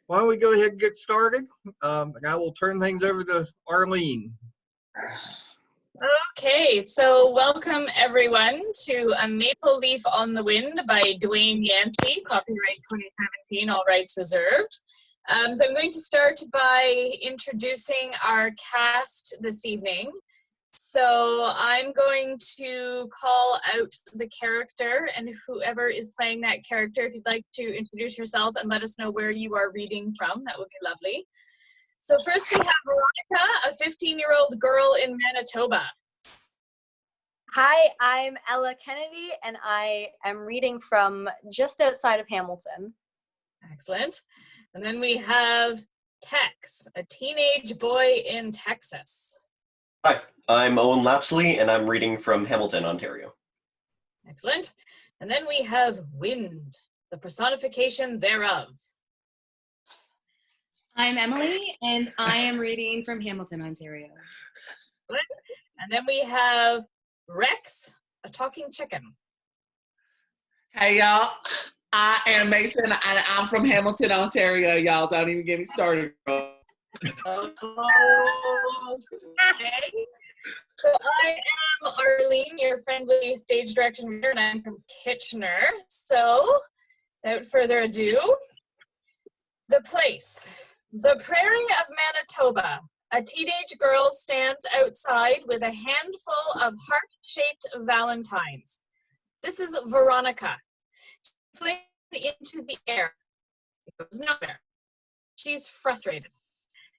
why don't we go ahead and get started? And I will turn things over to Arlene. Okay, so welcome everyone to A Maple Leaf on the Wind by Dwayne Yancey, copyright 2017, all rights reserved. So I'm going to start by introducing our cast this evening. So I'm going to call out the character, and whoever is playing that character, if you'd like to introduce yourself and let us know where you are reading from, that would be lovely. So first we have Veronica, a 15-year-old girl in Manitoba. Hi, I'm Ella Kennedy, and I am reading from just outside of Hamilton. Excellent. And then we have Tex, a teenage boy in Texas. Hi, I'm Owen Lapsley, and I'm reading from Hamilton, Ontario. Excellent. And then we have Wind, the personification thereof. I'm Emily, and I am reading from Hamilton, Ontario. Good. And then we have Rex, a talking chicken. Hey, y'all. I am Mason, and I'm from Hamilton, Ontario. Y'all don't even get me started. Okay. So I am Arlene, your friendly stage direction reader, and I'm from Kitchener. So, without further ado, the place. The prairie of Manitoba. A teenage girl stands outside with a handful of heart-shaped valentines. This is Veronica. She flings into the air. It goes nowhere. She's frustrated.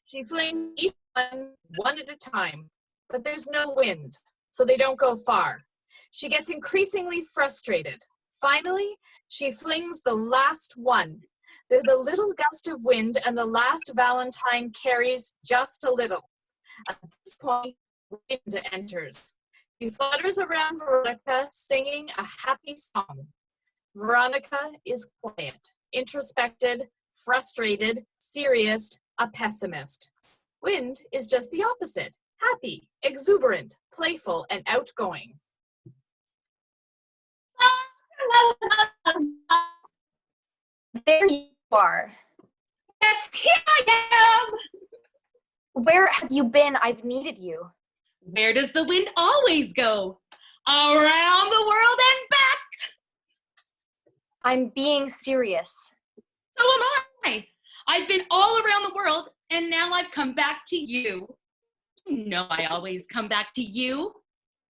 She flings each one at a time, but there's no wind, so they don't go far. She gets increasingly frustrated. Finally, she flings the last one. There's a little gust of wind, and the last valentine carries just a little. At this point, wind enters. She flutters around Veronica, singing a happy song. Veronica is quiet, introspected, frustrated, serious, a pessimist. Wind is just the opposite, happy, exuberant, playful, and outgoing. There you are. Yes, here I am! Where have you been? I've needed you. Where does the wind always go? Around the world and back! I'm being serious. So am I. I've been all around the world, and now I've come back to you. You know I always come back to you.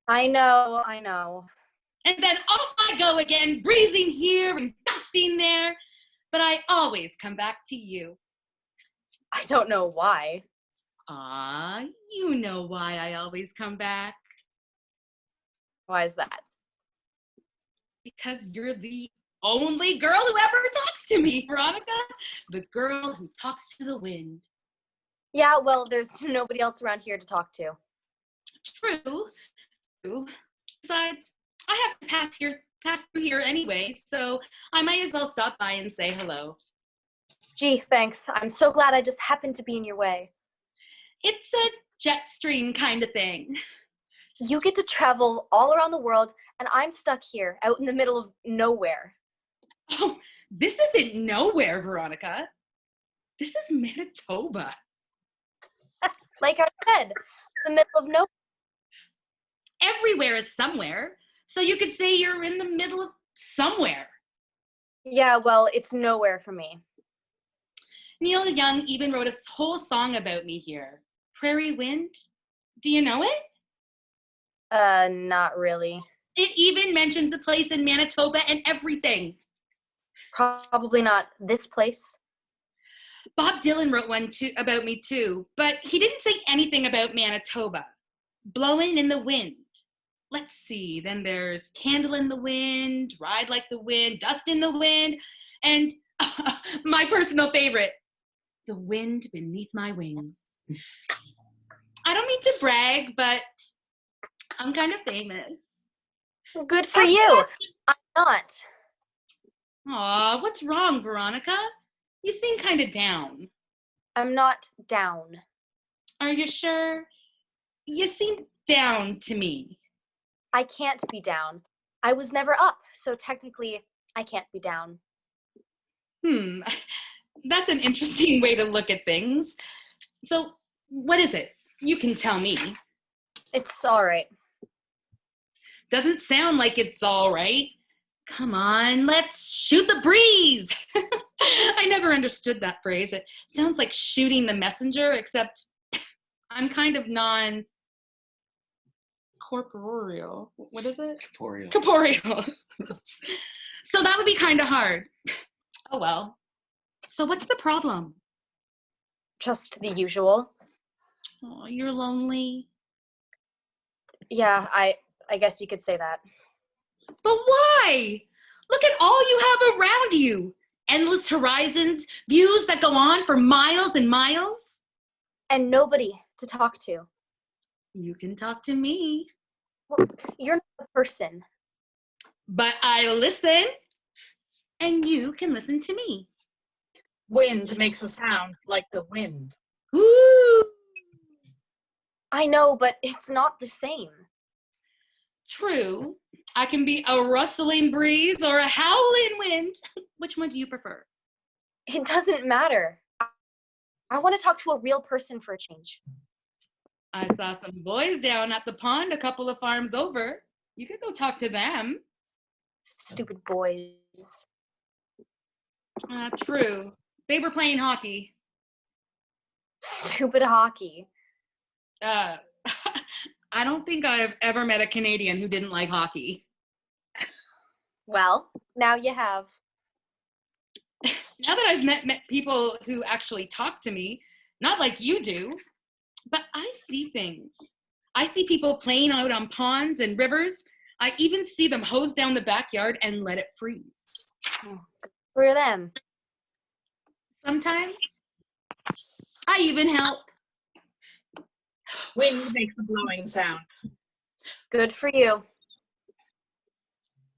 I know. And then off I go again, breezing here and gusting there. But I always come back to you. I don't know why. You know why I always come back. Why is that? Because you're the only girl who ever talks to me, Veronica. The girl who talks to the wind. Yeah, well, there's nobody else around here to talk to. True. Besides, I have to pass through here anyway, so I might as well stop by and say hello. Gee, thanks. I'm so glad I just happened to be in your way. It's a jet stream kind of thing. You get to travel all around the world, and I'm stuck here, out in the middle of nowhere. Oh, this isn't nowhere, Veronica. This is Manitoba. Like I said, the middle of nowhere. Everywhere is somewhere, so you could say you're in the middle of somewhere. Yeah, well, it's nowhere for me. Neil Young even wrote a whole song about me here. Prairie Wind. Do you know it? Not really. It even mentions a place in Manitoba and everything. Probably not this place. Bob Dylan wrote one about me too, but he didn't say anything about Manitoba. Blowing in the Wind. Let's see, then there's Candle in the Wind, Ride Like the Wind, Dust in the Wind, and my personal favorite, The Wind Beneath My Wings. I don't mean to brag, but I'm kind of famous. Good for you. I'm not. Aw, what's wrong, Veronica? You seem kind of down. I'm not down. Are you sure? You seem down to me. I can't be down. I was never up, so technically I can't be down. That's an interesting way to look at things. So, what is it? You can tell me. It's all right. Doesn't sound like it's all right. Come on, let's shoot the breeze. I never understood that phrase. It sounds like shooting the messenger, except I'm kind of non-corporeal. What is it? Corporeal. Corporeal. So that would be kind of hard. Oh well. So what's the problem? Just the usual. Oh, you're lonely. Yeah, I guess you could say that. But why? Look at all you have around you. Endless horizons, views that go on for miles and miles. And nobody to talk to. You can talk to me. Well, you're not a person. But I listen, and you can listen to me. Wind makes a sound like the wind. Woo! I know, but it's not the same. True. I can be a rustling breeze or a howling wind. Which one do you prefer? It doesn't matter. I want to talk to a real person for a change. I saw some boys down at the pond a couple of farms over. You could go talk to them. Stupid boys. True. They were playing hockey. Stupid hockey. I don't think I've ever met a Canadian who didn't like hockey. Well, now you have. Now that I've met people who actually talk to me, not like you do, but I see things. I see people playing out on ponds and rivers. I even see them hose down the backyard and let it freeze. For them. Sometimes I even help. Wind makes a blowing sound. Good for you.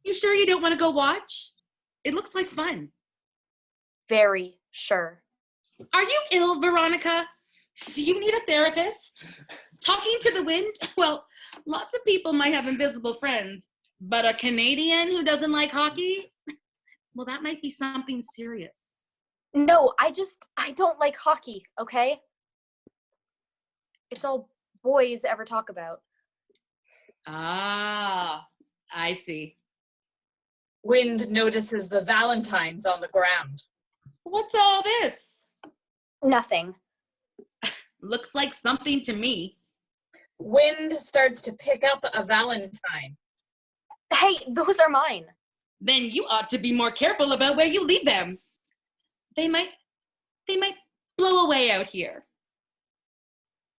You sure you don't want to go watch? It looks like fun. Very sure. Are you ill, Veronica? Do you need a therapist? Talking to the wind? Well, lots of people might have invisible friends, but a Canadian who doesn't like hockey? Well, that might be something serious. No, I don't like hockey, okay? It's all boys ever talk about. Ah, I see. Wind notices the valentines on the ground. What's all this? Nothing. Looks like something to me. Wind starts to pick up a valentine. Hey, those are mine. Then you ought to be more careful about where you leave them. They might blow away out here.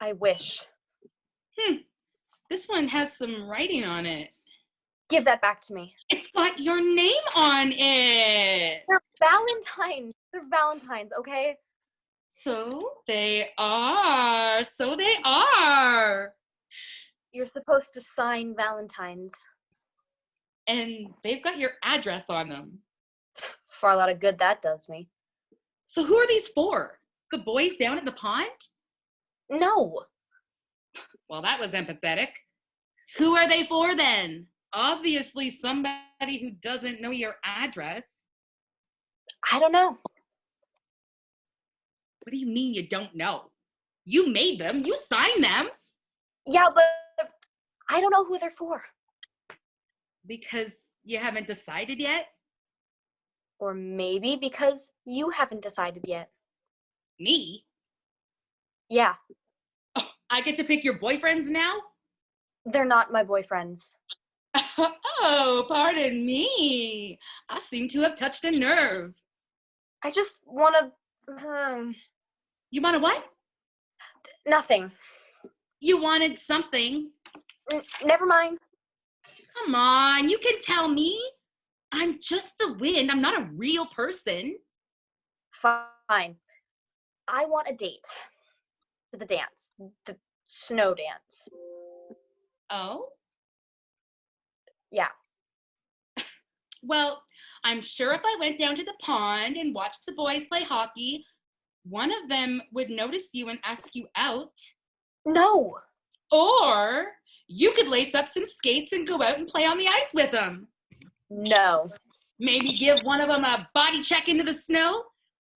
I wish. This one has some writing on it. Give that back to me. It's got your name on it. They're Valentines. They're Valentines, okay? So they are. So they are. You're supposed to sign Valentines. And they've got your address on them. Far a lot of good that does me. So who are these for? The boys down at the pond? No. Well, that was empathetic. Who are they for then? Obviously somebody who doesn't know your address. I don't know. What do you mean you don't know? You made them. You signed them. Yeah, but I don't know who they're for. Because you haven't decided yet? Or maybe because you haven't decided yet. Me? Yeah, Oh, I get to pick your boyfriends now? they're not my boyfriends. Oh, pardon me. I seem to have touched a nerve. I just want to... You want to what? nothing. You wanted something. Never mind. Come on, you can tell me. I'm just the wind. I'm not a real person. Fine. I want a date. To the dance. The snow dance. Oh? Yeah. Well, I'm sure if I went down to the pond and watched the boys play hockey, one of them would notice you and ask you out. No. Or you could lace up some skates and go out and play on the ice with them. No. Maybe give one of them a body check into the snow.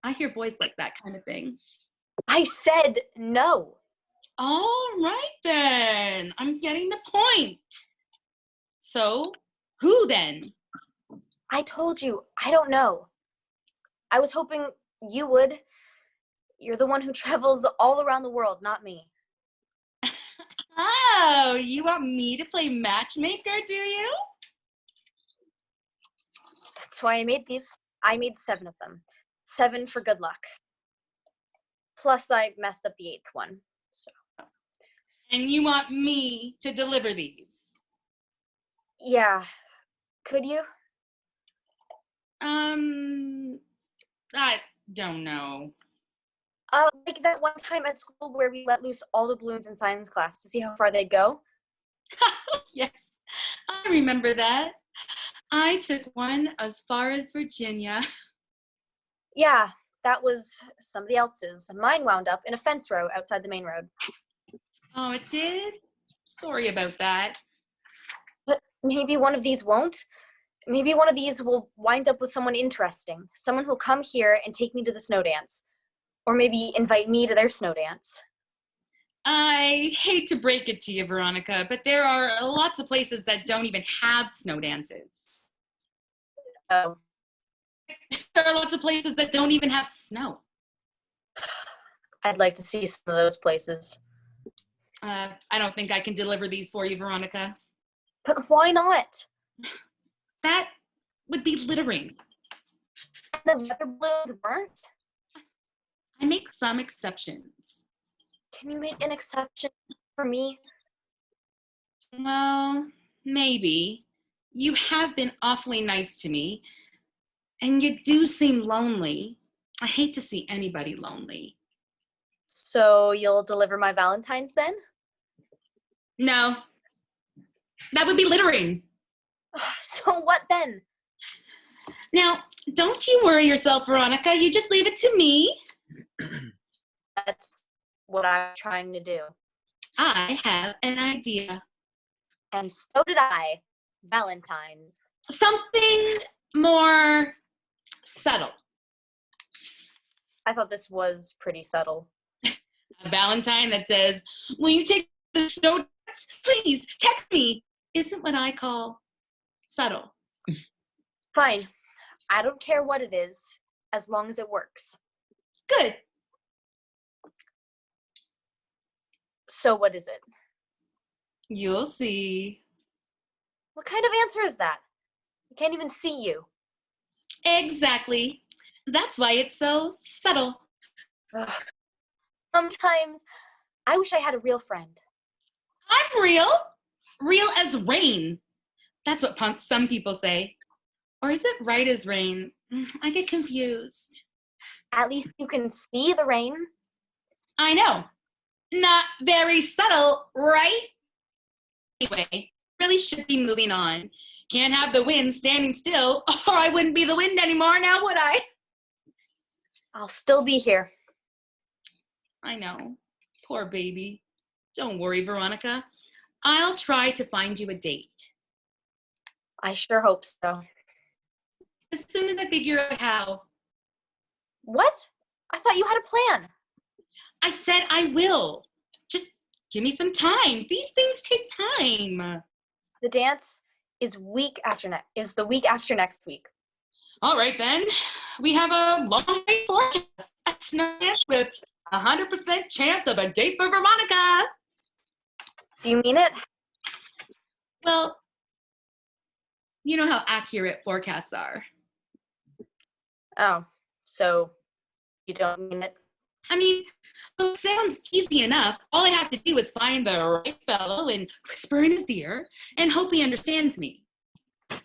I hear boys like that kind of thing. I said no. All right, then. I'm getting the point. So, who then? I told you, I don't know. I was hoping you would. You're the one who travels all around the world, not me. Oh, you want me to play matchmaker, do you? That's why I made these. I made 7 of them. 7 for good luck. Plus, I messed up the 8th one. So. And you want me to deliver these? Yeah. Could you? I don't know. Like that one time at school where we let loose all the balloons in science class to see how far they'd go. Yes, I remember that. I took one as far as Virginia. Yeah, that was somebody else's. Mine wound up in a fence row outside the main road. Oh, it did? Sorry about that. But maybe one of these won't. Maybe one of these will wind up with someone interesting. Someone who'll come here and take me to the snow dance. Or maybe invite me to their snow dance. I hate to break it to you, Veronica, but there are lots of places that don't even have snow dances. Oh, There are lots of places that don't even have snow. I'd like to see some of those places. I don't think I can deliver these for you, Veronica. But why not? That would be littering. The weather balloons weren't? I make some exceptions. Can you make an exception for me? Well, maybe. You have been awfully nice to me, and you do seem lonely. I hate to see anybody lonely. So you'll deliver my Valentine's then? No, that would be littering. So what then? Now, don't you worry yourself, Veronica. You just leave it to me. That's what I'm trying to do. I have an idea. And so did I. Valentine's. Something more subtle. I thought this was pretty subtle. A Valentine that says, "Will you take the snow dance? Please text me." Isn't what I call subtle. Fine. I don't care what it is, as long as it works. Good. So what is it? You'll see. What kind of answer is that? I can't even see you. Exactly. That's why it's so subtle. Ugh. Sometimes I wish I had a real friend. I'm real. Real as rain. That's what some people say. Or is it right as rain? I get confused. At least you can see the rain. I know. Not very subtle, right? Anyway, really should be moving on. Can't have the wind standing still, or I wouldn't be the wind anymore, now would I? I'll still be here. I know. Poor baby. Don't worry, Veronica. I'll try to find you a date. I sure hope so. As soon as I figure out how. What? I thought you had a plan. I said I will. Just give me some time. These things take time. The dance is is the week after next week. All right, then. We have a long day forecast. A snow dance with 100% chance of a date for Veronica. Do you mean it? Well, you know how accurate forecasts are. Oh, so you don't mean it? I mean, well, it sounds easy enough. All I have to do is find the right fellow and whisper in his ear and hope he understands me.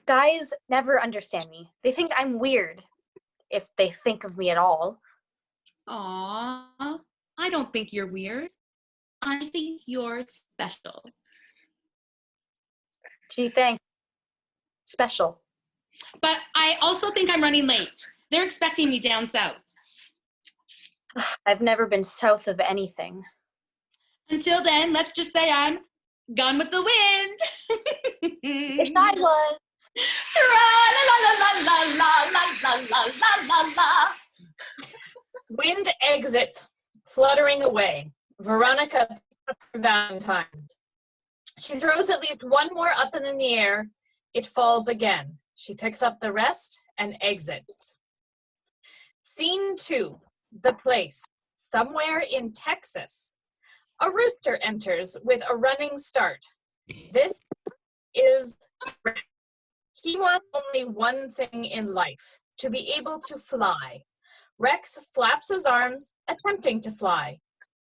Guys never understand me. They think I'm weird, if they think of me at all. Aw, I don't think you're weird. I think you're special. Gee, thanks. Special. But I also think I'm running late. They're expecting me down south. I've never been south of anything. Until then, let's just say I'm gone with the wind. If I was. Tra-la-la-la-la-la-la-la-la-la-la-la. Wind exits, fluttering away. Veronica picks up her Valentine. She throws at least one more up in the air. It falls again. She picks up the rest and exits. Scene 2, the place. Somewhere in Texas. A rooster enters with a running start. This is Rex. He wants only one thing in life, to be able to fly. Rex flaps his arms, attempting to fly.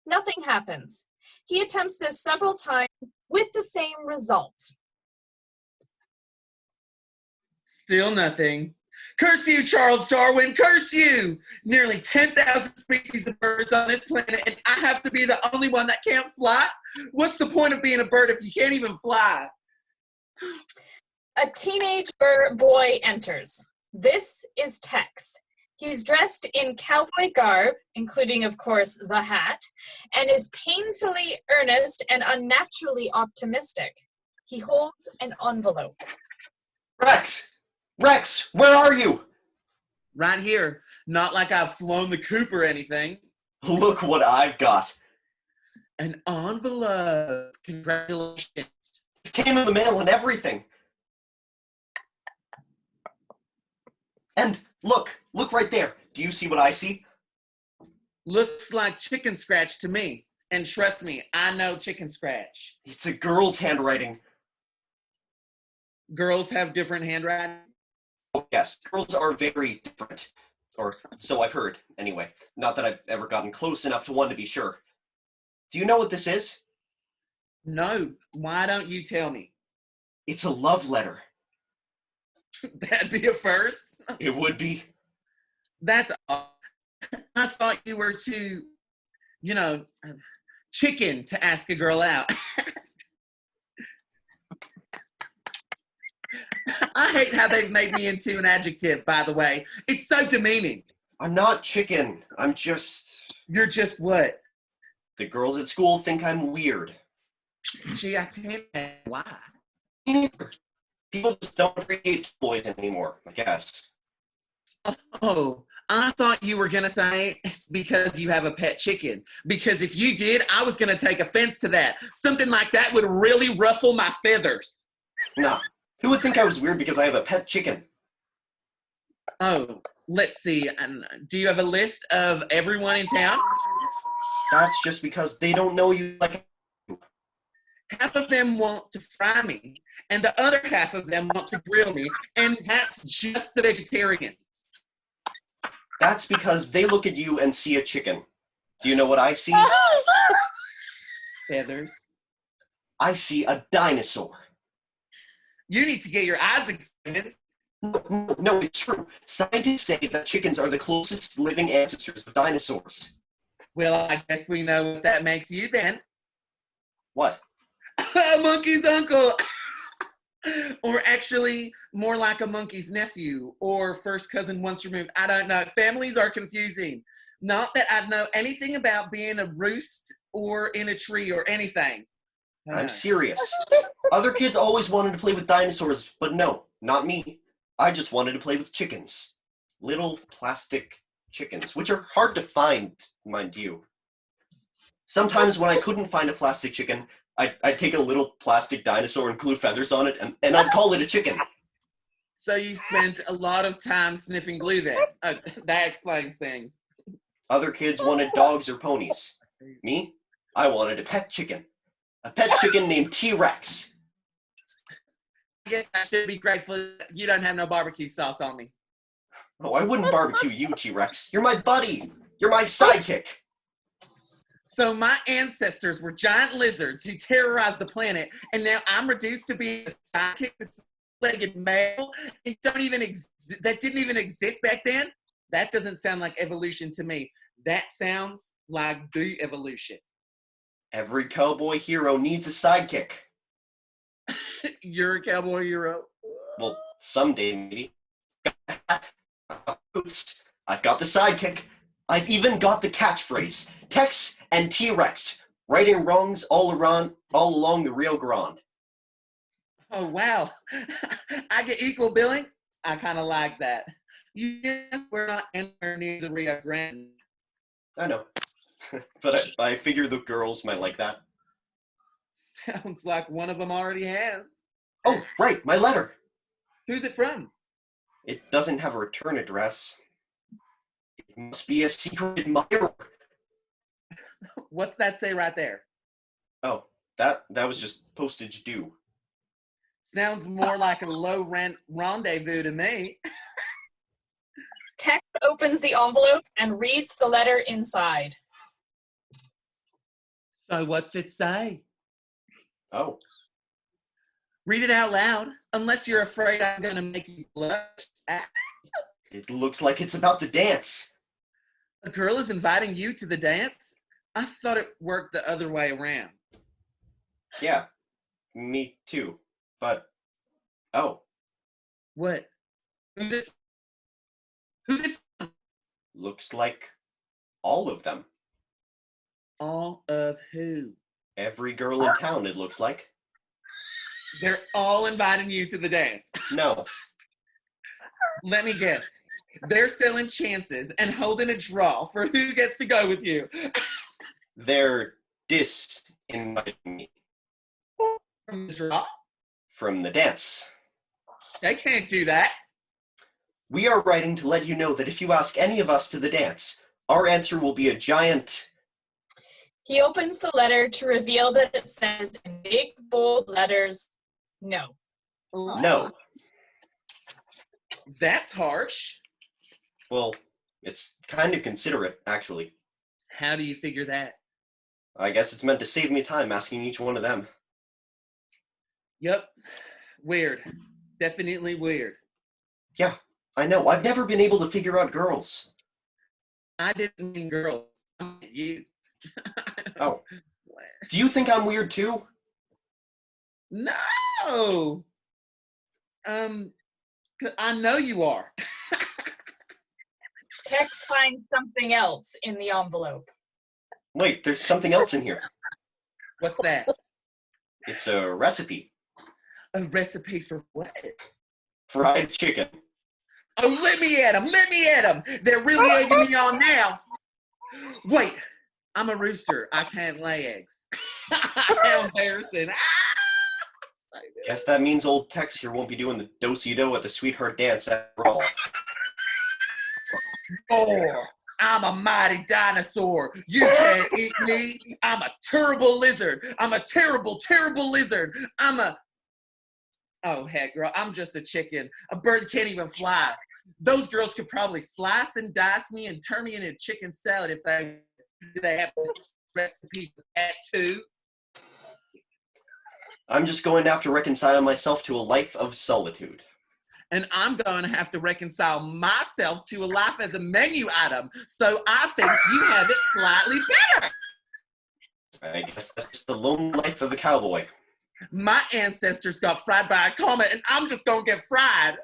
Nothing happens. He attempts this several times with the same result. Still nothing. Curse you, Charles Darwin, curse you! Nearly 10,000 species of birds on this planet, and I have to be the only one that can't fly? What's the point of being a bird if you can't even fly? A teenage boy enters. This is Tex. He's dressed in cowboy garb, including, of course, the hat, and is painfully earnest and unnaturally optimistic. He holds an envelope. Rex! Rex, where are you? Right here. Not like I've flown the coop or anything. Look what I've got. An envelope. Congratulations. It came in the mail and everything. And look right there. Do you see what I see? Looks like chicken scratch to me. And trust me, I know chicken scratch. It's a girl's handwriting. Girls have different handwriting. Oh, yes, girls are very different. Or so I've heard, anyway. Not that I've ever gotten close enough to one to be sure. Do you know what this is? No, why don't you tell me? It's a love letter. That'd be a first. It would be. That's all. I thought you were too, chicken to ask a girl out. I hate how they've made me into an adjective, by the way. It's so demeaning. I'm not chicken. I'm just... You're just what? The girls at school think I'm weird. Gee, I can't imagine why. Me neither. People just don't appreciate boys anymore, I guess. Oh, I thought you were going to say because you have a pet chicken. Because if you did, I was going to take offense to that. Something like that would really ruffle my feathers. Nah. Who would think I was weird because I have a pet chicken? Oh, let's see. Do you have a list of everyone in town? That's just because they don't know you like... Half of them want to fry me, and the other half of them want to grill me, and that's just the vegetarians. That's because they look at you and see a chicken. Do you know what I see? Feathers. I see a dinosaur. You need to get your eyes examined. No, it's true. Scientists say that chickens are the closest living ancestors of dinosaurs. Well, I guess we know what that makes you then. What? A monkey's uncle. Or actually, more like a monkey's nephew or first cousin once removed. I don't know. Families are confusing. Not that I know anything about being a roost or in a tree or anything. I'm serious. Other kids always wanted to play with dinosaurs, but no, not me. I just wanted to play with chickens. Little plastic chickens, which are hard to find, mind you. Sometimes when I couldn't find a plastic chicken, I'd take a little plastic dinosaur and glue feathers on it, and I'd call it a chicken. So you spent a lot of time sniffing glue then. That explains things. Other kids wanted dogs or ponies. Me? I wanted a pet chicken. A pet chicken named T-Rex. I guess I should be grateful you don't have no barbecue sauce on me. Oh, I wouldn't barbecue you, T-Rex. You're my buddy. You're my sidekick. So my ancestors were giant lizards who terrorized the planet, and now I'm reduced to being a sidekick, legged male, and that didn't even exist back then? That doesn't sound like evolution to me. That sounds like de-evolution. Every cowboy hero needs a sidekick. You're a cowboy hero. Well, someday maybe. I've got the sidekick. I've even got the catchphrase. Tex and T-Rex, righting wrongs all along the Rio Grande. Oh, wow. I get equal billing? I kind of like that. Yes, we're not anywhere near the Rio Grande. I know. But I figure the girls might like that. Sounds like one of them already has. Oh, right, my letter. Who's it from? It doesn't have a return address. It must be a secret admirer. What's that say right there? Oh, that was just postage due. Sounds more like a low rent rendezvous to me. Tex opens the envelope and reads the letter inside. So what's it say? Oh, Read it out loud, unless you're afraid I'm gonna make you blush. it looks like it's about the dance. A girl is inviting you to the dance? I thought it worked the other way around. Yeah, me too. But, oh, What? Who's it? Who's it? looks like all of them. All of who? Every girl in town, it looks like. They're all inviting you to the dance. No, Let me guess. They're selling chances and holding a draw for who gets to go with you. they're disinviting me From the draw? from the dance. They can't do that. We are writing to let you know that if you ask any of us to the dance, our answer will be a giant. He opens the letter to reveal that it says in big, bold letters, no. No. That's harsh. Well, it's kind of considerate, actually. How do you figure that? I guess it's meant to save me time asking each one of them. Yep. Weird. Definitely weird. Yeah, I know. I've never been able to figure out girls. I didn't mean girls. I meant you. Oh, do you think I'm weird too? No. I know you are. Tex finds something else in the envelope. Wait, there's something else in here. What's that? It's a recipe. A recipe for what? Fried chicken. Oh, let me at them. Let me at them. They're really egging me on now. Wait, I'm a rooster. I can't lay eggs. How embarrassing. Ah! Guess that means old Tex here won't be doing the do-si-do at the sweetheart dance after all. Oh, I'm a mighty dinosaur. You can't eat me. I'm a terrible lizard. I'm a terrible, terrible lizard. Oh, heck, girl, I'm just a chicken. A bird can't even fly. Those girls could probably slice and dice me and turn me into chicken salad if they have this recipe for that too. I'm just going to have to reconcile myself to a life of solitude. And I'm going to have to reconcile myself to a life as a menu item. So I think you have it slightly better. I guess that's just the lone life of a cowboy. My ancestors got fried by a comet, and I'm just going to get fried.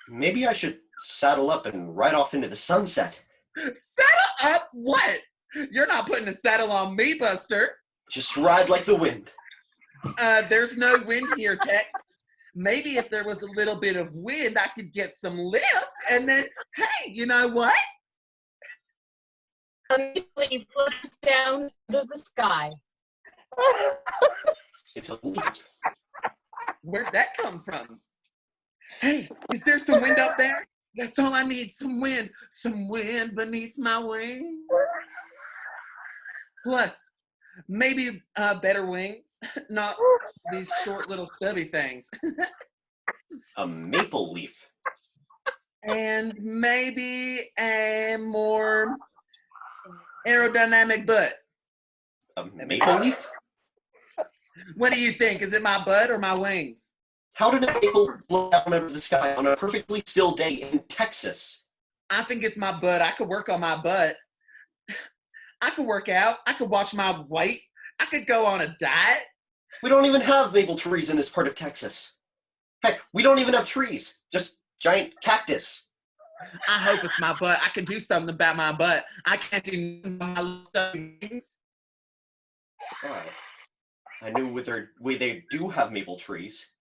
Maybe I should saddle up and ride off into the sunset. Saddle up what? You're not putting a saddle on me, Buster. Just ride like the wind. There's no wind here, Tex. Maybe if there was a little bit of wind, I could get some lift, and then, hey, you know what? Immediately he floats down into the sky. It's a leaf. Where'd that come from? Hey, is there some wind up there? That's all I need, some wind. Some wind beneath my wings. Plus, maybe better wings, not these short little stubby things. A maple leaf. And maybe a more aerodynamic butt. A maple leaf? What do you think? Is it my butt or my wings? How did a maple blow down out of the sky on a perfectly still day in Texas? I think it's my butt. I could work on my butt. I could work out. I could watch my weight. I could go on a diet. We don't even have maple trees in this part of Texas. Heck, we don't even have trees. Just giant cactus. I hope it's my butt. I can do something about my butt. I can't do nothing about my little stubby wings. Oh, I knew where they do have maple trees.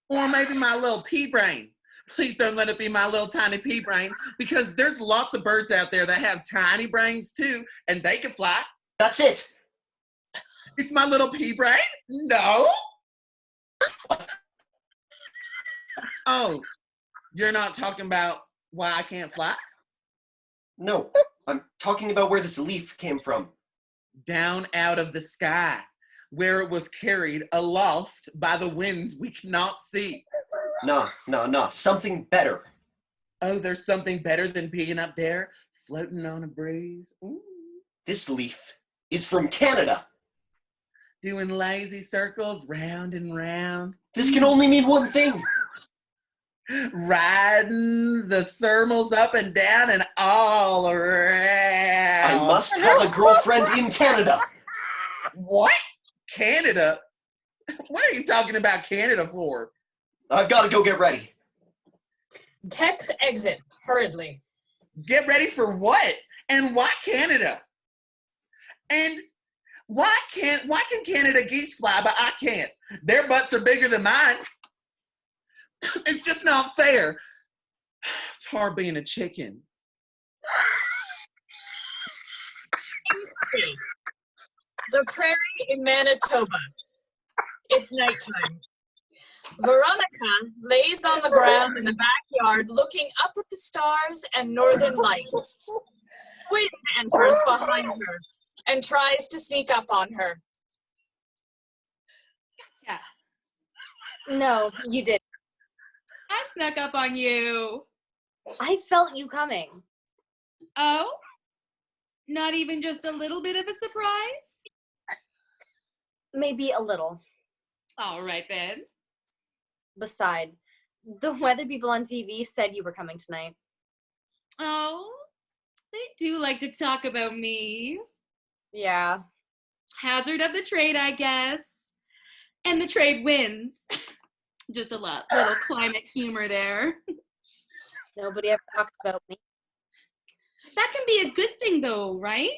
Or maybe my little pea brain. Please don't let it be my little tiny pea brain, because there's lots of birds out there that have tiny brains too, and they can fly. That's it. It's my little pea brain? No. Oh, you're not talking about why I can't fly? No, I'm talking about where this leaf came from. Down out of the sky, where it was carried aloft by the winds we cannot see. Nah. Something better. Oh, there's something better than being up there, floating on a breeze. Ooh. This leaf is from Canada. Doing lazy circles round and round. This can only mean one thing. Riding the thermals up and down and all around. I must have a girlfriend in Canada. What? Canada? What are you talking about Canada for? I've got to go get ready. Tex exit hurriedly. Get ready for what? And why Canada? And why can Canada geese fly, but I can't? Their butts are bigger than mine. It's just not fair. It's hard being a chicken. The prairie in Manitoba. It's nighttime. Veronica lays on the ground in the backyard looking up at the stars and northern light. Wind enters behind her and tries to sneak up on her. Yeah, No, you didn't. I snuck up on you. I felt you coming. Oh? Not even just a little bit of a surprise? Maybe a little. All right then. Beside, the weather people on TV said you were coming tonight. Oh, they do like to talk about me. Yeah. Hazard of the trade, I guess. And the trade wins. Just a little climate humor there. Nobody ever talks about me. That can be a good thing though, right?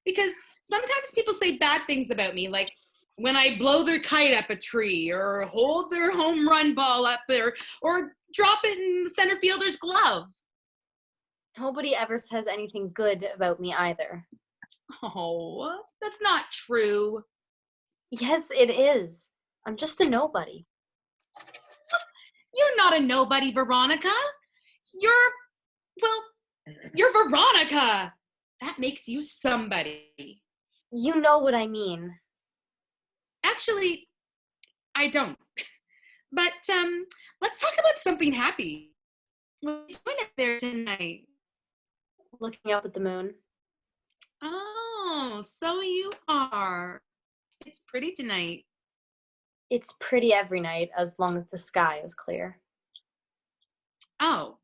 Because sometimes people say bad things about me, like when I blow their kite up a tree or hold their home run ball up there or drop it in the center fielder's glove. Nobody ever says anything good about me either. Oh, that's not true. Yes, it is. I'm just a nobody. You're not a nobody, Veronica. You're Veronica. That makes you somebody. You know what I mean. Actually, I don't. But let's talk about something happy. What are you doing up there tonight? Looking up at the moon. Oh, so you are. It's pretty tonight. It's pretty every night as long as the sky is clear. Oh,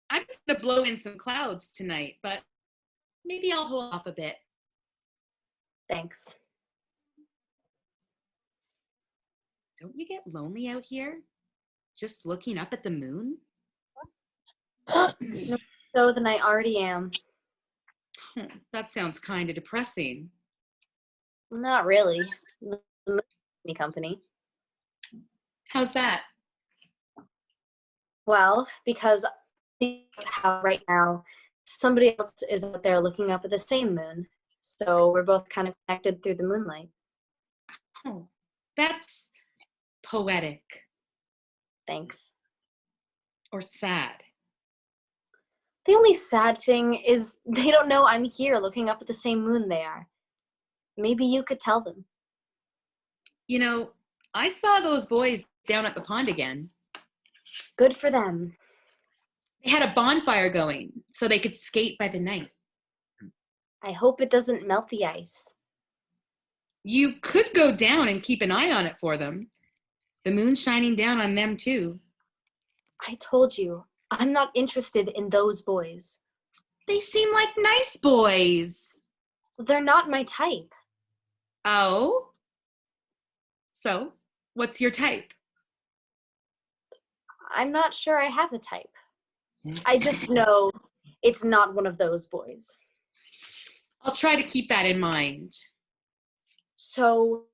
I'm just gonna blow in some clouds tonight, but maybe I'll hold off a bit. Thanks. Don't you get lonely out here? Just looking up at the moon? So then I already am. That sounds kind of depressing. Not really. The moon keeps me company. How's that? Well, because how right now somebody else is out there looking up at the same moon. So we're both kind of connected through the moonlight. Oh, that's poetic Thanks. or sad. The only sad thing is they don't know I'm here looking up at the same moon they are. Maybe you could tell them. You know, I saw those boys down at the pond again. Good for them. They had a bonfire going so they could skate by the night. I hope it doesn't melt the ice. You could go down and keep an eye on it for them. The moon's shining down on them too. I told you, I'm not interested in those boys. They seem like nice boys. They're not my type. Oh? So, what's your type? I'm not sure I have a type. I just know it's not one of those boys. I'll try to keep that in mind. So,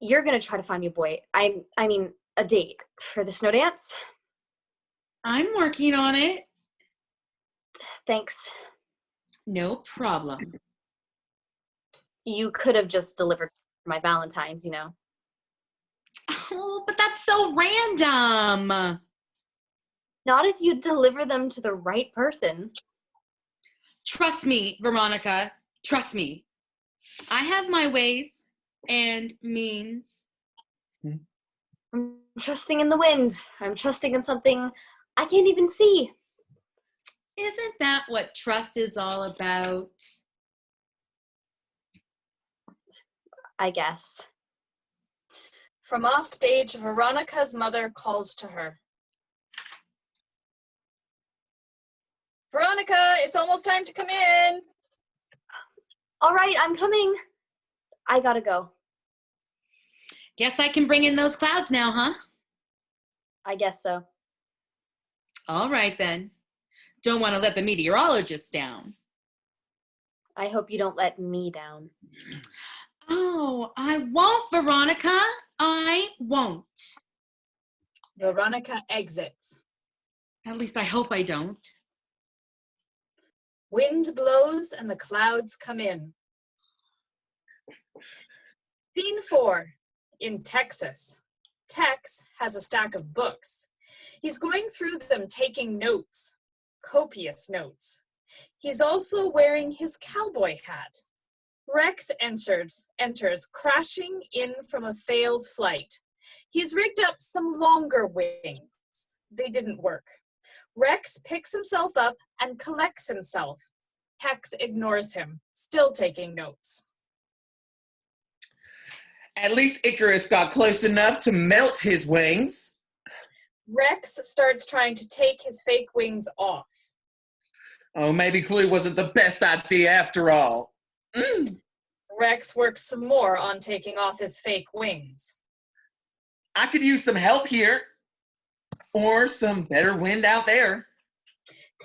you're gonna try to find me a boy. I mean, a date for the snow dance? I'm working on it. Thanks. No problem. You could have just delivered my Valentine's, you know. Oh, but that's so random. Not if you deliver them to the right person. Trust me, Veronica. Trust me. I have my ways and means. I'm trusting in the wind. I'm trusting in something I can't even see. Isn't that what trust is all about? I guess. From off stage, Veronica's mother calls to her. Veronica, it's almost time to come in. All right, I'm coming. I gotta go. Guess I can bring in those clouds now, huh? I guess so. All right then. Don't want to let the meteorologists down. I hope you don't let me down. Oh, I won't, Veronica. I won't. Veronica exits. At least I hope I don't. Wind blows and the clouds come in. Scene 4, in Texas. Tex has a stack of books. He's going through them taking notes, copious notes. He's also wearing his cowboy hat. Rex enters, crashing in from a failed flight. He's rigged up some longer wings. They didn't work. Rex picks himself up and collects himself. Tex ignores him, still taking notes. At least Icarus got close enough to melt his wings. Rex starts trying to take his fake wings off. Oh, maybe Clue wasn't the best idea after all. Rex worked some more on taking off his fake wings. I could use some help here. Or some better wind out there.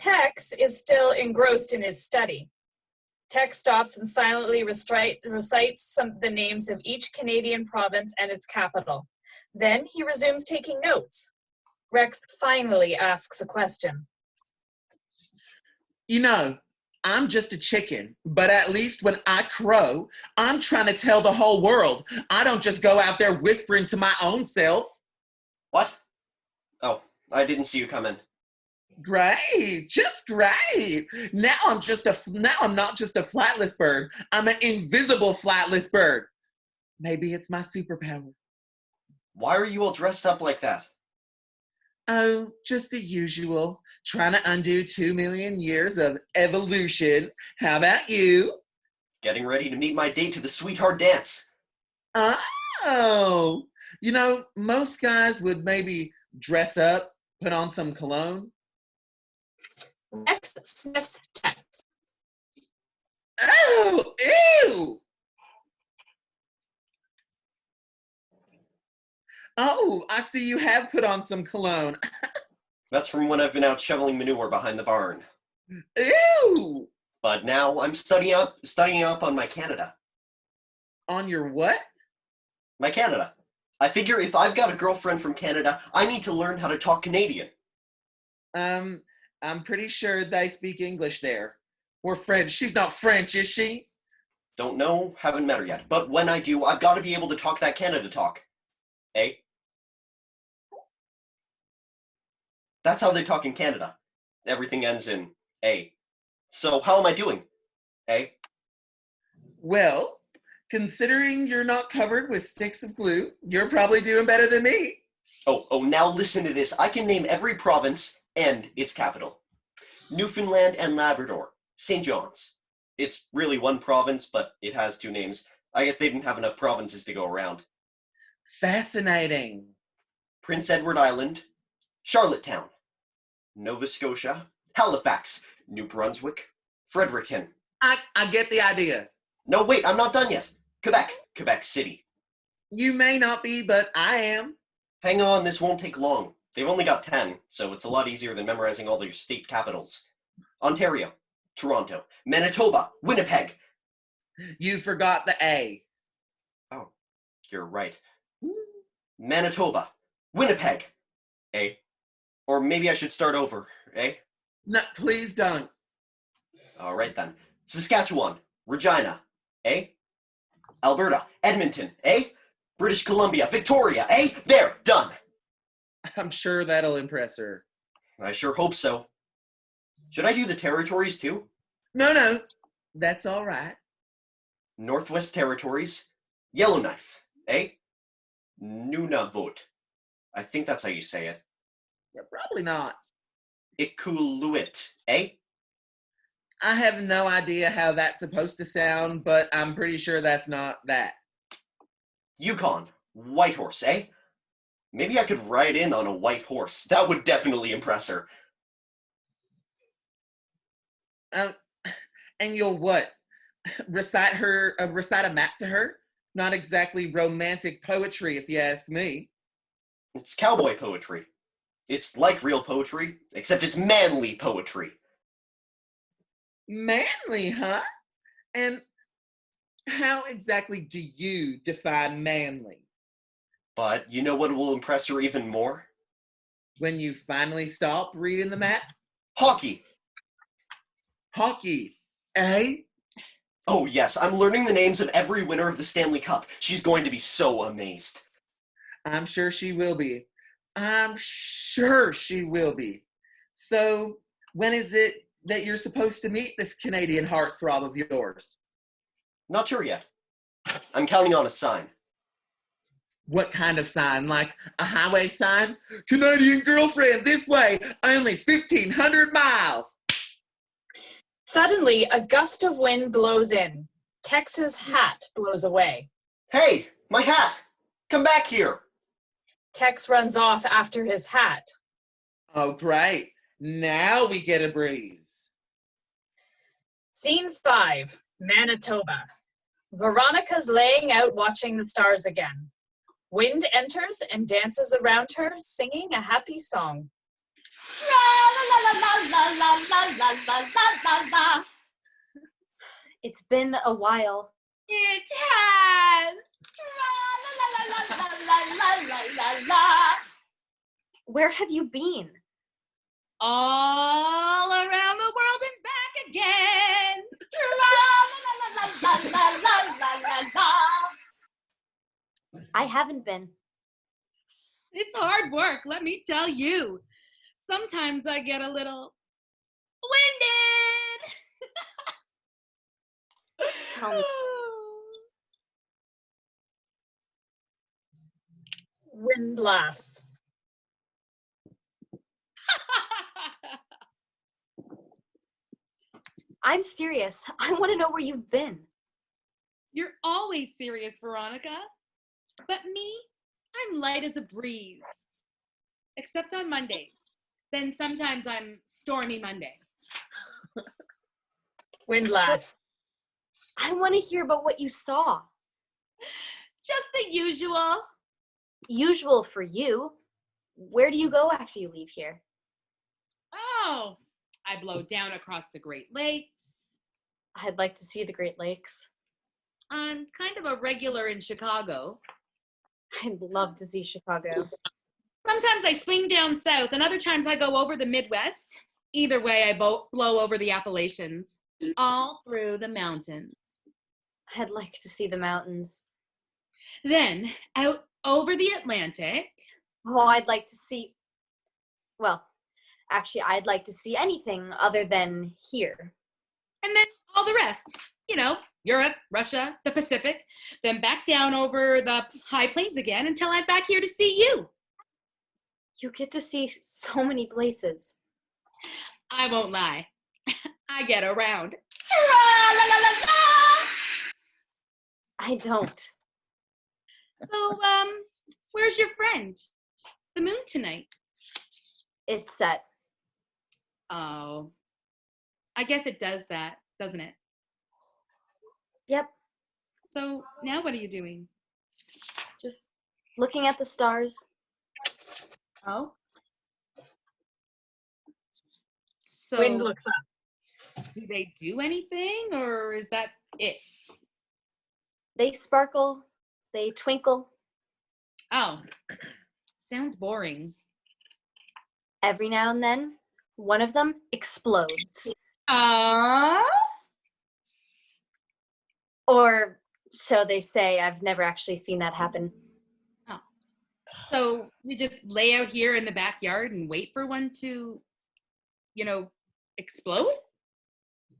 Tex is still engrossed in his study. Tex stops and silently recites the names of each Canadian province and its capital. Then he resumes taking notes. Rex finally asks a question. You know, I'm just a chicken, but at least when I crow, I'm trying to tell the whole world. I don't just go out there whispering to my own self. What? Oh, I didn't see you come in. Great, just great. Now I'm not just a flightless bird. I'm an invisible flightless bird. Maybe it's my superpower. Why are you all dressed up like that? Oh, just the usual. Trying to undo 2 million years of evolution. How about you? Getting ready to meet my date to the sweetheart dance. Oh, you know, most guys would maybe dress up, put on some cologne. Rex sniffs Tex. Oh, ew! Oh, I see you have put on some cologne. That's from when I've been out shoveling manure behind the barn. Ew! But now I'm studying up on my Canada. On your what? My Canada. I figure if I've got a girlfriend from Canada, I need to learn how to talk Canadian. I'm pretty sure they speak English there. Or French. She's not French, is she? Don't know, haven't met her yet. But when I do, I've got to be able to talk that Canada talk. Eh? That's how they talk in Canada. Everything ends in A. So how am I doing? Eh? Well, considering you're not covered with sticks of glue, you're probably doing better than me. Oh, now listen to this. I can name every province and its capital. Newfoundland and Labrador. St. John's. It's really one province, but it has two names. I guess they didn't have enough provinces to go around. Fascinating. Prince Edward Island, Charlottetown, Nova Scotia, Halifax, New Brunswick, Fredericton. I get the idea. No, wait, I'm not done yet. Quebec City. You may not be, but I am. Hang on, this won't take long. They've only got 10, so it's a lot easier than memorizing all their state capitals. Ontario, Toronto, Manitoba, Winnipeg. You forgot the A. Oh, you're right. Manitoba, Winnipeg, eh? Or maybe I should start over, eh? No, please don't. All right then. Saskatchewan, Regina, eh? Alberta, Edmonton, eh? British Columbia, Victoria, eh? There, done. I'm sure that'll impress her. I sure hope so. Should I do the territories too? No, that's all right. Northwest Territories, Yellowknife, eh? Nunavut. I think that's how you say it. Yeah, probably not. Iqaluit, eh? I have no idea how that's supposed to sound, but I'm pretty sure that's not that. Yukon, Whitehorse, eh? Maybe I could ride in on a white horse. That would definitely impress her. And you'll what? Recite a map to her? Not exactly romantic poetry, if you ask me. It's cowboy poetry. It's like real poetry, except it's manly poetry. Manly, huh? And how exactly do you define manly? But you know what will impress her even more? When you finally stop reading the map? Hockey! Hockey, eh? Oh yes, I'm learning the names of every winner of the Stanley Cup. She's going to be so amazed. I'm sure she will be. I'm sure she will be. So, when is it that you're supposed to meet this Canadian heartthrob of yours? Not sure yet. I'm counting on a sign. What kind of sign? Like a highway sign? Canadian girlfriend this way, only 1,500 miles. Suddenly, a gust of wind blows in. Tex's hat blows away. Hey, my hat! Come back here! Tex runs off after his hat. Oh, great. Now we get a breeze. Scene 5, Manitoba. Veronica's laying out watching the stars again. Wind enters and dances around her, singing a happy song. It's been a while. It has. Where have you been? All around the world and back again. I haven't been. It's hard work, let me tell you. Sometimes I get a little winded. Tell me. Wind laughs. I'm serious. I want to know where you've been. You're always serious, Veronica. But me, I'm light as a breeze. Except on Mondays. Then sometimes I'm stormy Monday. Wind laughs. I want to hear about what you saw. Just the usual. Usual for you. Where do you go after you leave here? Oh, I blow down across the Great Lakes. I'd like to see the Great Lakes. I'm kind of a regular in Chicago. I'd love to see Chicago. Sometimes I swing down south, and other times I go over the Midwest. Either way, I blow over the Appalachians, all through the mountains. I'd like to see the mountains. Then, out over the Atlantic. Oh, I'd like to see, well, actually, I'd like to see anything other than here. And then all the rest. You know, Europe, Russia, the Pacific. Then back down over the high plains again until I'm back here to see you. You get to see so many places. I won't lie. I get around. I don't. So, where's your friend? The moon tonight. It's set. Oh. I guess it does that, doesn't it? Yep. So, now what are you doing? Just looking at the stars. Oh. So, Wind looks up. do they do anything, or is that it? They sparkle. They twinkle. Oh. Sounds boring. Every now and then, one of them explodes. Or so they say. I've never actually seen that happen. So you just lay out here in the backyard and wait for one to, explode?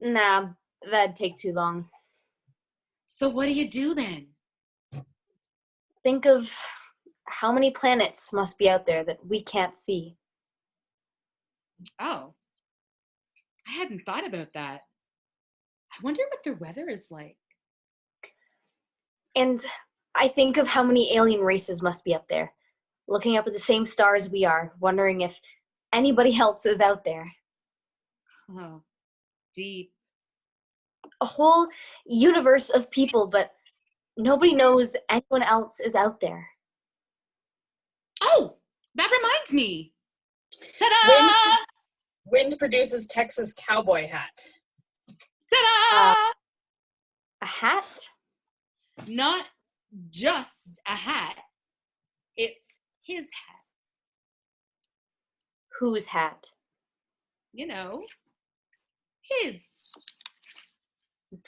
Nah, that'd take too long. So what do you do then? Think of how many planets must be out there that we can't see. Oh, I hadn't thought about that. I wonder what their weather is like. And I think of how many alien races must be up there, looking up at the same stars we are, wondering if anybody else is out there. Oh, deep. A whole universe of people, but nobody knows anyone else is out there. Oh, that reminds me. Ta-da! Wind produces Texas cowboy hat. Ta-da! A hat? Not just a hat. It's his hat. Whose hat? His.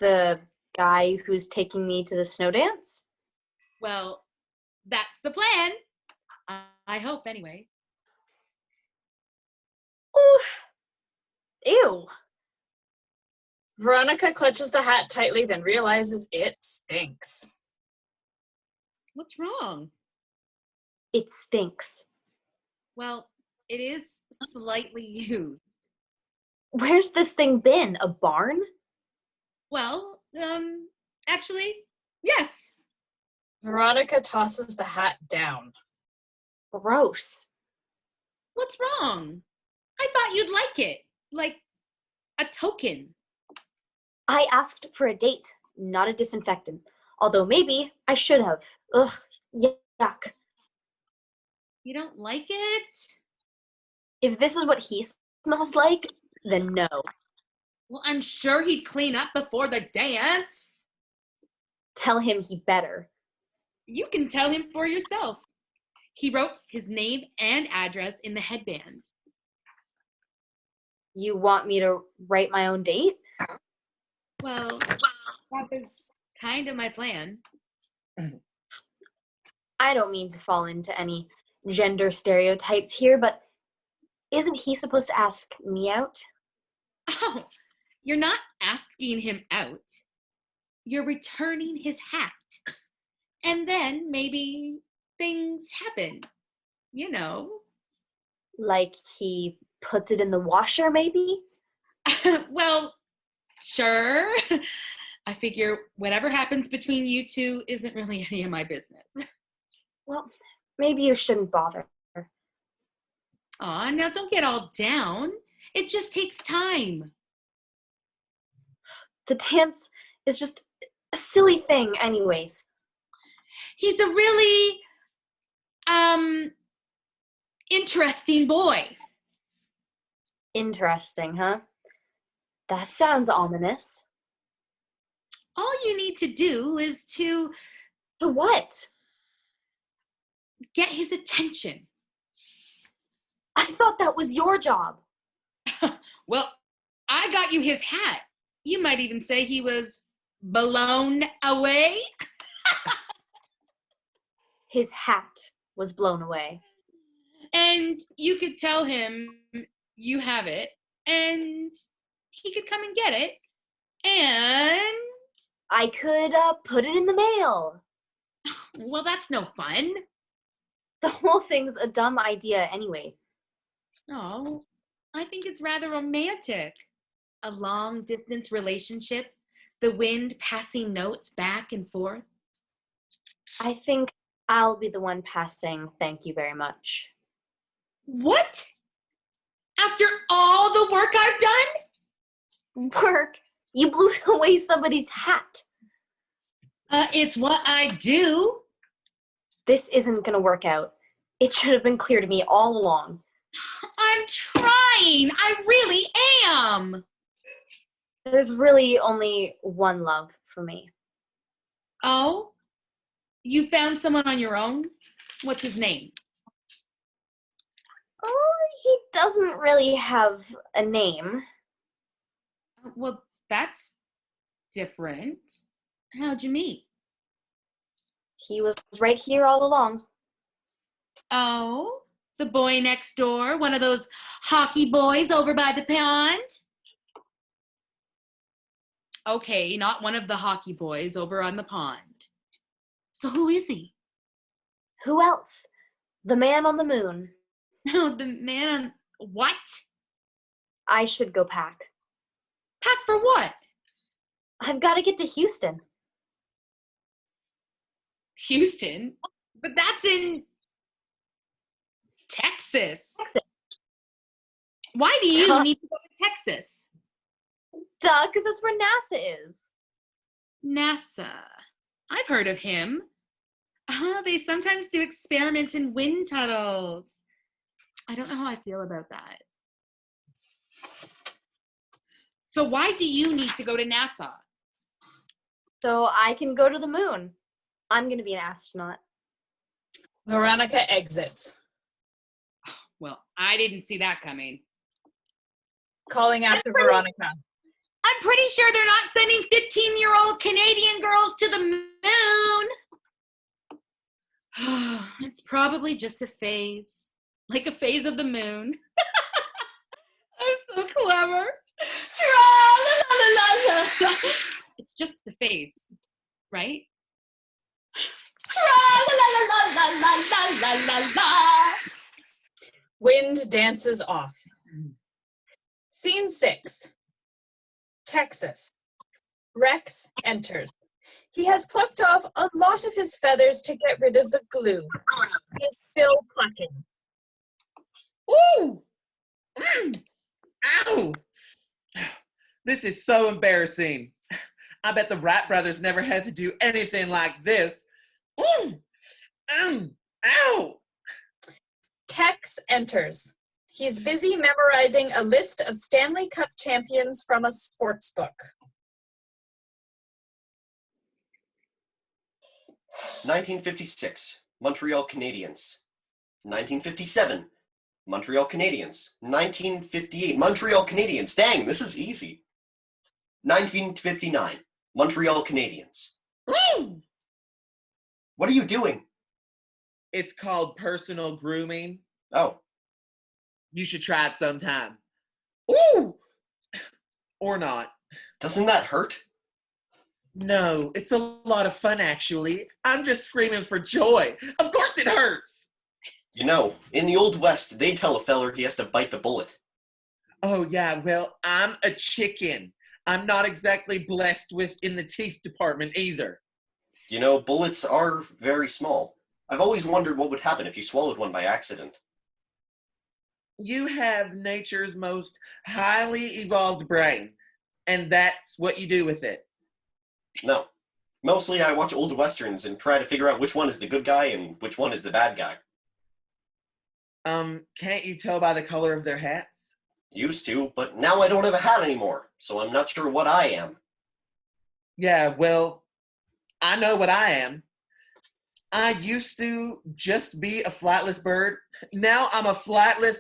The guy who's taking me to the snow dance? Well, that's the plan. I hope, anyway. Oof. Ew. Veronica clutches the hat tightly, then realizes it stinks. What's wrong? It stinks. Well, it is slightly used. Where's this thing been? A barn? Well, actually, yes. Veronica tosses the hat down. Gross. What's wrong? I thought you'd like it. Like a token. I asked for a date, not a disinfectant. Although maybe I should have. Ugh, yuck. You don't like it? If this is what he smells like, then no. Well, I'm sure he'd clean up before the dance. Tell him he better. You can tell him for yourself. He wrote his name and address in the headband. You want me to write my own date? Well, that is kind of my plan. I don't mean to fall into any gender stereotypes here, but isn't he supposed to ask me out? Oh, you're not asking him out. You're returning his hat. And then maybe things happen. Like he puts it in the washer, maybe? Well, sure. I figure whatever happens between you two isn't really any of my business. Well, maybe you shouldn't bother. Aw, now don't get all down. It just takes time. The dance is just a silly thing anyways. He's a really, interesting boy. Interesting, huh? That sounds ominous. All you need to do is to To what? get his attention. I thought that was your job. Well, I got you his hat. You might even say he was blown away. His hat was blown away. And you could tell him you have it, and he could come and get it, and... I could put it in the mail. Well, that's no fun. The whole thing's a dumb idea anyway. Oh, I think it's rather romantic. A long-distance relationship, the wind passing notes back and forth. I think I'll be the one passing thank you very much. What? After all the work I've done? Work? You blew away somebody's hat. It's what I do. This isn't gonna work out. It should have been clear to me all along. I'm trying. I really am. There's really only one love for me. Oh? You found someone on your own? What's his name? Oh, he doesn't really have a name. Well, that's different. How'd you meet? He was right here all along. Oh, the boy next door, one of those hockey boys over by the pond? Okay, not one of the hockey boys over on the pond. So who is he? Who else? The man on the moon. No, the man on what? I should go pack. Pack for what? I've got to get to Houston. Houston? But that's in Texas. Why do you need to go to Texas? Duh, because that's where NASA is. NASA. I've heard of him. They sometimes do experiments in wind tunnels. I don't know how I feel about that. So why do you need to go to NASA? So I can go to the moon. I'm going to be an astronaut. Veronica exits, Well, I didn't see that coming. calling after Veronica. I'm pretty sure they're not sending 15-year-old Canadian girls to the moon. It's probably just a phase, like a phase of the moon. I'm so clever. Tra-la-la-la-la-la. It's just a phase, right? Tra-la-la-la-la-la-la-la. Wind dances off. Scene 6. Texas. Rex enters. He has plucked off a lot of his feathers to get rid of the glue. He is still plucking. Ooh! Ow! This is so embarrassing. I bet the Wright brothers never had to do anything like this. Ooh! Ow! Tex enters. He's busy memorizing a list of Stanley Cup champions from a sports book. 1956, Montreal Canadiens. 1957, Montreal Canadiens. 1958, Montreal Canadiens. Dang, this is easy. 1959, Montreal Canadiens. What are you doing? It's called personal grooming. Oh, You should try it sometime. Ooh! Or not. doesn't that hurt? No, it's a lot of fun, actually. I'm just screaming for joy. Of course it hurts. You know, in the Old West, they tell a feller he has to bite the bullet. Oh, yeah, well, I'm a chicken. I'm not exactly blessed with in the teeth department either. You know, bullets are very small. I've always wondered what would happen if you swallowed one by accident. You have nature's most highly evolved brain, and that's what you do with it. No. Mostly I watch old westerns and try to figure out which one is the good guy and which one is the bad guy. Can't you tell by the color of their hats? Used to, but now I don't have a hat anymore, so I'm not sure what I am. Yeah, well, I know what I am. I used to just be a flightless bird. Now I'm a flightless,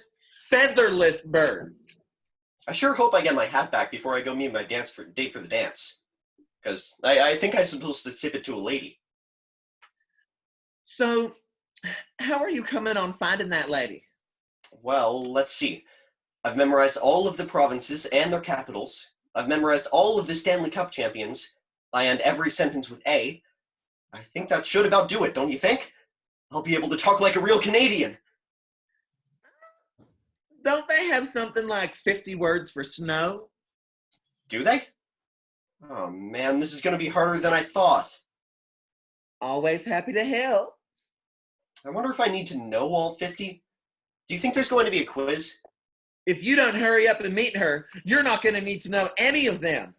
featherless bird. I sure hope I get my hat back before I go meet my date for the dance. Because I think I'm supposed to tip it to a lady. So, how are you coming on finding that lady? Well, let's see. I've memorized all of the provinces and their capitals. I've memorized all of the Stanley Cup champions. I end every sentence with A. I think that should about do it, don't you think? I'll be able to talk like a real Canadian. Don't they have something like 50 words for snow? Do they? Oh man, this is going to be harder than I thought. Always happy to help. I wonder if I need to know all 50? Do you think there's going to be a quiz? If you don't hurry up and meet her, you're not going to need to know any of them.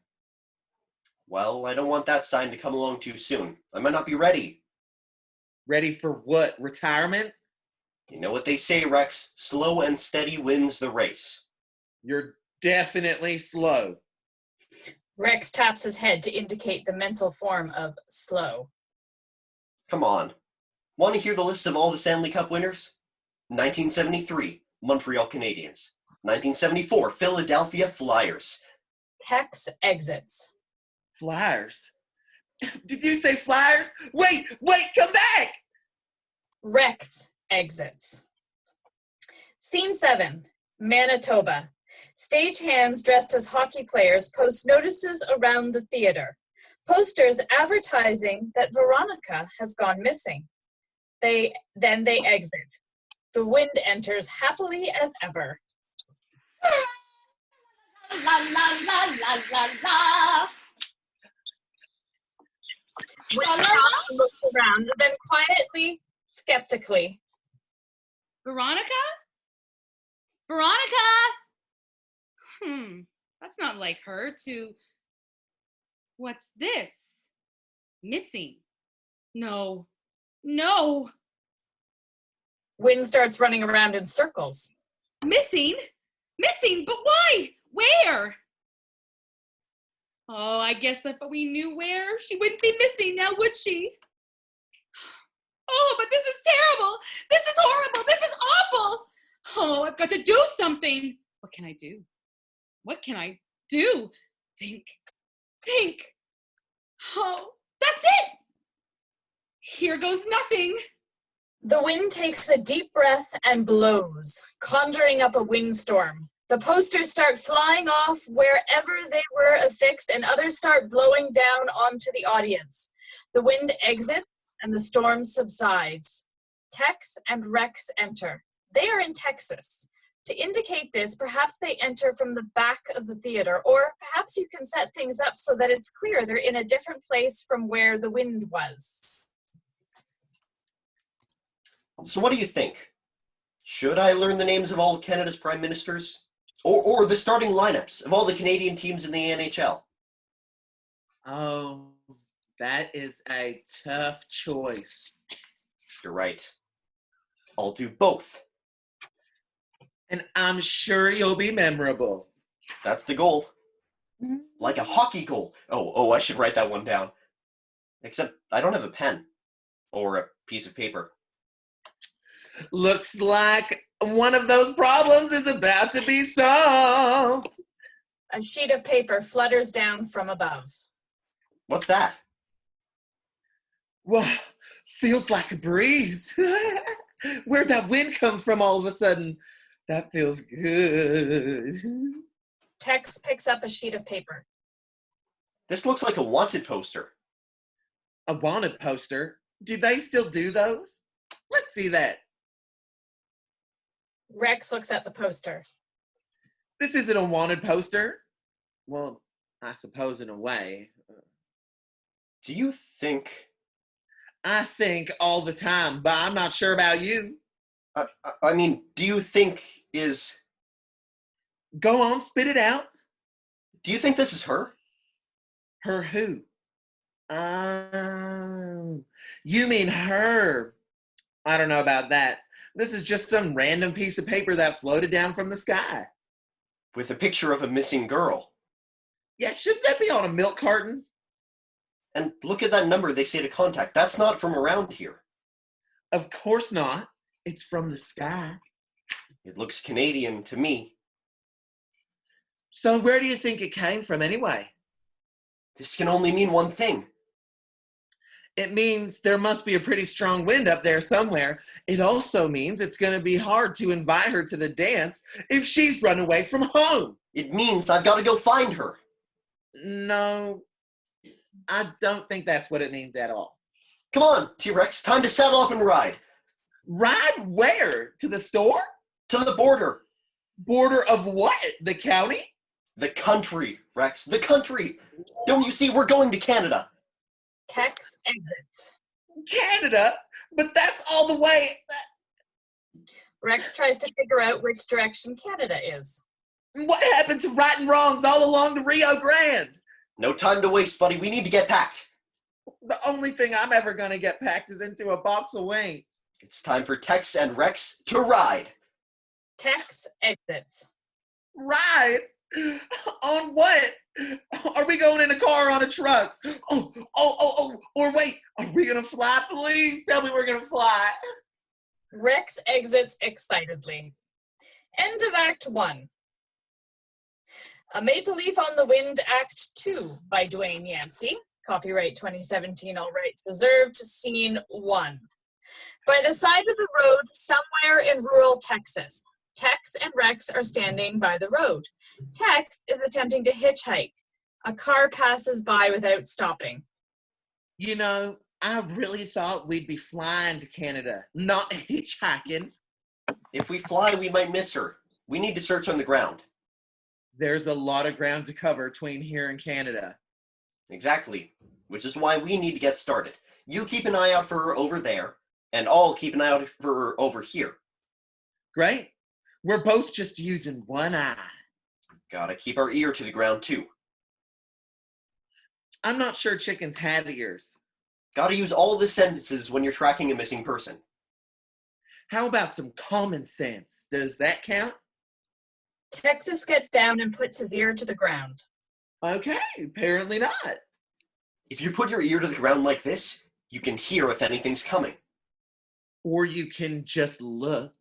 Well, I don't want that sign to come along too soon. I might not be ready. Ready for what? Retirement? You know what they say, Rex? Slow and steady wins the race. You're definitely slow. Rex taps his head to indicate the mental form of slow. Come on. Want to hear the list of all the Stanley Cup winners? 1973, Montreal Canadiens. 1974, Philadelphia Flyers. Tex exits. Flyers. Did you say Flyers? Wait, come back! Rex exits. Scene 7, Manitoba. Stagehands dressed as hockey players post notices around the theater. Posters advertising that Veronica has gone missing. Then they exit. The wind enters happily as ever. La la la la la la. Wind looks around, then quietly, skeptically. Veronica? That's not like her to... What's this? Missing. No. Wind starts running around in circles. Missing? But why? Where? Oh, I guess if we knew where, she wouldn't be missing now, would she? Oh, but this is terrible. This is horrible. This is awful. Oh, I've got to do something. What can I do? Think. Oh, that's it. Here goes nothing. The wind takes a deep breath and blows, conjuring up a windstorm. The posters start flying off wherever they were affixed, and others start blowing down onto the audience. The wind exits, and the storm subsides. Tex and Rex enter. They are in Texas. To indicate this, perhaps they enter from the back of the theater, or perhaps you can set things up so that it's clear they're in a different place from where the wind was. So what do you think? Should I learn the names of all of Canada's prime ministers? Or the starting lineups of all the Canadian teams in the NHL? Oh, that is a tough choice. You're right. I'll do both. And I'm sure you'll be memorable. That's the goal. Like a hockey goal. Oh, I should write that one down. Except I don't have a pen or a piece of paper. Looks like one of those problems is about to be solved. A sheet of paper flutters down from above. What's that? Whoa, feels like a breeze. Where'd that wind come from all of a sudden? That feels good. Tex picks up a sheet of paper. This looks like a wanted poster. A wanted poster? Do they still do those? Let's see that. Rex looks at the poster. This isn't a wanted poster. Well, I suppose in a way. Do you think... I think all the time, but I'm not sure about you. I mean, do you think is... Go on, spit it out. Do you think this is her? Her who? You mean her. I don't know about that. This is just some random piece of paper that floated down from the sky. With a picture of a missing girl. Yeah, shouldn't that be on a milk carton? And look at that number they say to contact. That's not from around here. Of course not. It's from the sky. It looks Canadian to me. So where do you think it came from anyway? This can only mean one thing. It means there must be a pretty strong wind up there somewhere. It also means it's going to be hard to invite her to the dance if she's run away from home. It means I've got to go find her. No, I don't think that's what it means at all. Come on, T-Rex, time to saddle up and ride. Ride where? To the store? To the border. Border of what? The county? The country, Rex, the country. Don't you see, we're going to Canada. Tex exits. Canada? But that's all the way. Rex tries to figure out which direction Canada is. What happened to right and wrongs all along the Rio Grande? No time to waste, buddy. We need to get packed. The only thing I'm ever going to get packed is into a box of wings. It's time for Tex and Rex to ride. Tex exits. Ride? On what? Are we going in a car or on a truck? Or wait, are we going to fly? Please tell me we're going to fly. Rex exits excitedly. End of Act 1. A Maple Leaf on the Wind, Act 2 by Dwayne Yancey. Copyright 2017, all rights reserved. Scene 1. By the side of the road, somewhere in rural Texas, Tex and Rex are standing by the road. Tex is attempting to hitchhike. A car passes by without stopping. You know, I really thought we'd be flying to Canada, not hitchhiking. If we fly, we might miss her. We need to search on the ground. There's a lot of ground to cover between here and Canada. Exactly. Which is why we need to get started. You keep an eye out for her over there, and I'll keep an eye out for her over here. Great. We're both just using one eye. Gotta keep our ear to the ground, too. I'm not sure chickens have ears. Gotta use all the sentences when you're tracking a missing person. How about some common sense? Does that count? Texas gets down and puts his ear to the ground. Okay, apparently not. If you put your ear to the ground like this, you can hear if anything's coming. Or you can just look.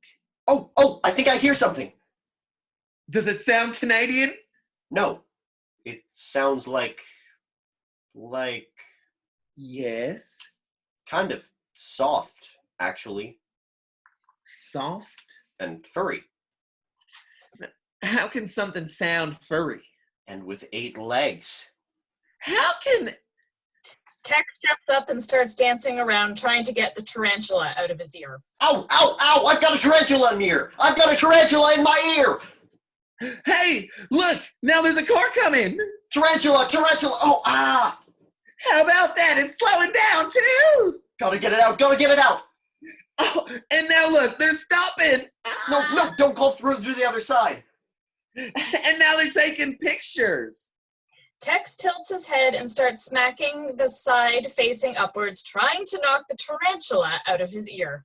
Oh, I think I hear something. Does it sound Canadian? No, it sounds like, Yes. kind of soft, actually, Soft? and furry, How can something sound furry? and with 8 legs. How can... Tex steps up and starts dancing around, trying to get the tarantula out of his ear. Ow, ow, ow, I've got a tarantula in my ear! I've got a tarantula in my ear! Hey, look! Now there's a car coming! Tarantula, oh, ah! How about that? It's slowing down, too! Gotta get it out, gotta get it out! Oh, and now look, they're stopping! No, don't go through the other side. And now they're taking pictures. Tex tilts his head and starts smacking the side facing upwards, trying to knock the tarantula out of his ear.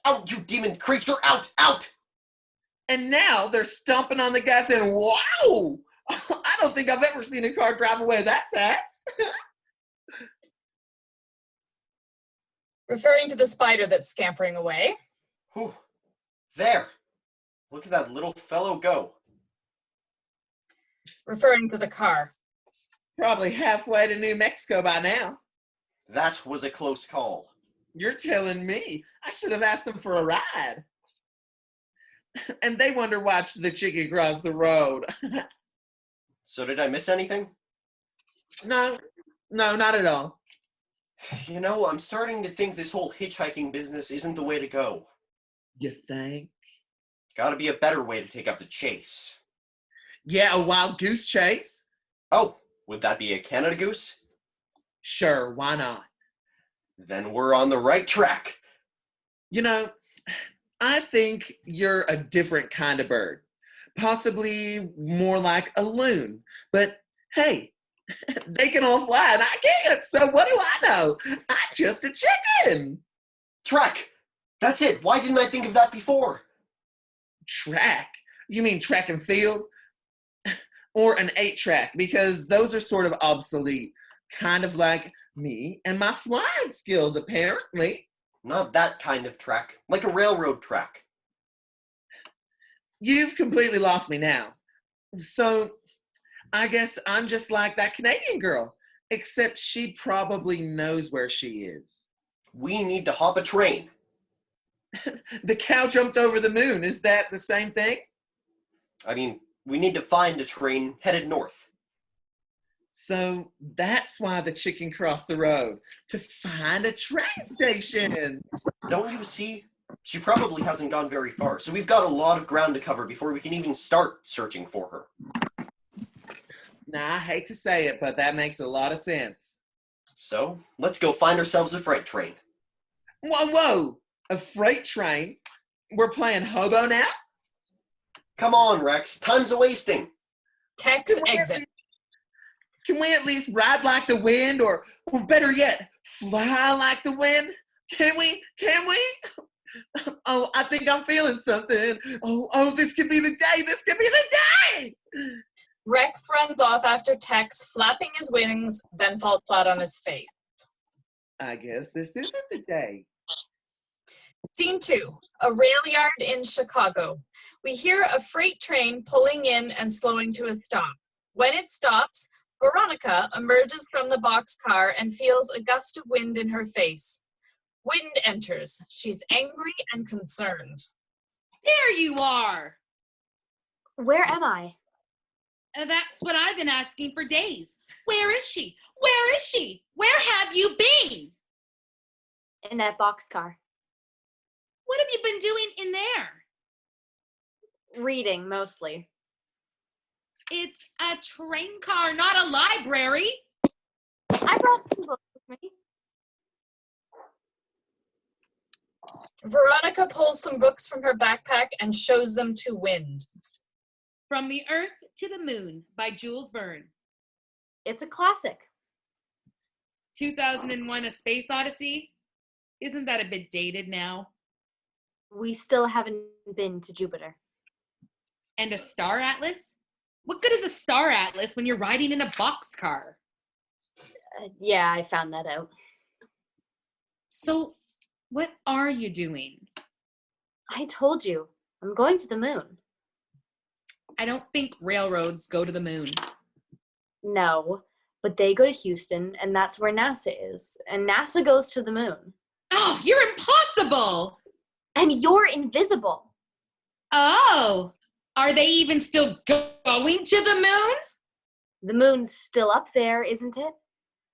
Out, you demon creature, out! And now they're stomping on the gas and wow! I don't think I've ever seen a car drive away that fast. Referring to the spider that's scampering away. Whew. There. Look at that little fellow go. Referring to the car. Probably halfway to New Mexico by now. That was a close call. You're telling me. I should have asked them for a ride. And they wonder why the chicken crossed the road. So did I miss anything? No, not at all. You know, I'm starting to think this whole hitchhiking business isn't the way to go. You think? Gotta be a better way to take up the chase. Yeah, a wild goose chase? Oh, would that be a Canada goose? Sure, why not? Then we're on the right track. You know, I think you're a different kind of bird. Possibly more like a loon. But hey, they can all fly and I can't, so what do I know? I'm just a chicken. Track! That's it. Why didn't I think of that before? Track? You mean track and field? Or an 8-track, because those are sort of obsolete. Kind of like me and my flying skills, apparently. Not that kind of track. Like a railroad track. You've completely lost me now. So, I guess I'm just like that Canadian girl, except she probably knows where she is. We need to hop a train. The cow jumped over the moon. Is that the same thing? I mean, we need to find a train headed north. So that's why the chicken crossed the road, to find a train station. Don't you see? She probably hasn't gone very far, so we've got a lot of ground to cover before we can even start searching for her. Now, I hate to say it, but that makes a lot of sense. So, let's go find ourselves a freight train. Whoa! A freight train? We're playing hobo now? Come on, Rex. Time's a-wasting. Text exit. Can we at least ride like the wind, or better yet, fly like the wind? Can we? Oh, I think I'm feeling something. Oh, this could be the day. This could be the day. Rex runs off after Tex, flapping his wings, then falls flat on his face. I guess this isn't the day. Scene 2, a rail yard in Chicago. We hear a freight train pulling in and slowing to a stop. When it stops, Veronica emerges from the boxcar and feels a gust of wind in her face. Wind enters. She's angry and concerned. There you are. Where am I? That's what I've been asking for days. Where is she? Where is she? Where have you been? In that boxcar. What have you been doing in there? Reading, mostly. It's a train car, not a library. I brought some books with me. Veronica pulls some books from her backpack and shows them to Wind. From the Earth to the Moon by Jules Verne. It's a classic. 2001 A Space Odyssey. Isn't that a bit dated now? We still haven't been to Jupiter. And a star atlas? What good is a star atlas when you're riding in a boxcar? Yeah, I found that out. So, what are you doing? I told you, I'm going to the moon. I don't think railroads go to the moon. No, but they go to Houston, and that's where NASA is. And NASA goes to the moon. Oh, you're impossible! And you're invisible. Oh, are they even still going to the moon? The moon's still up there, isn't it?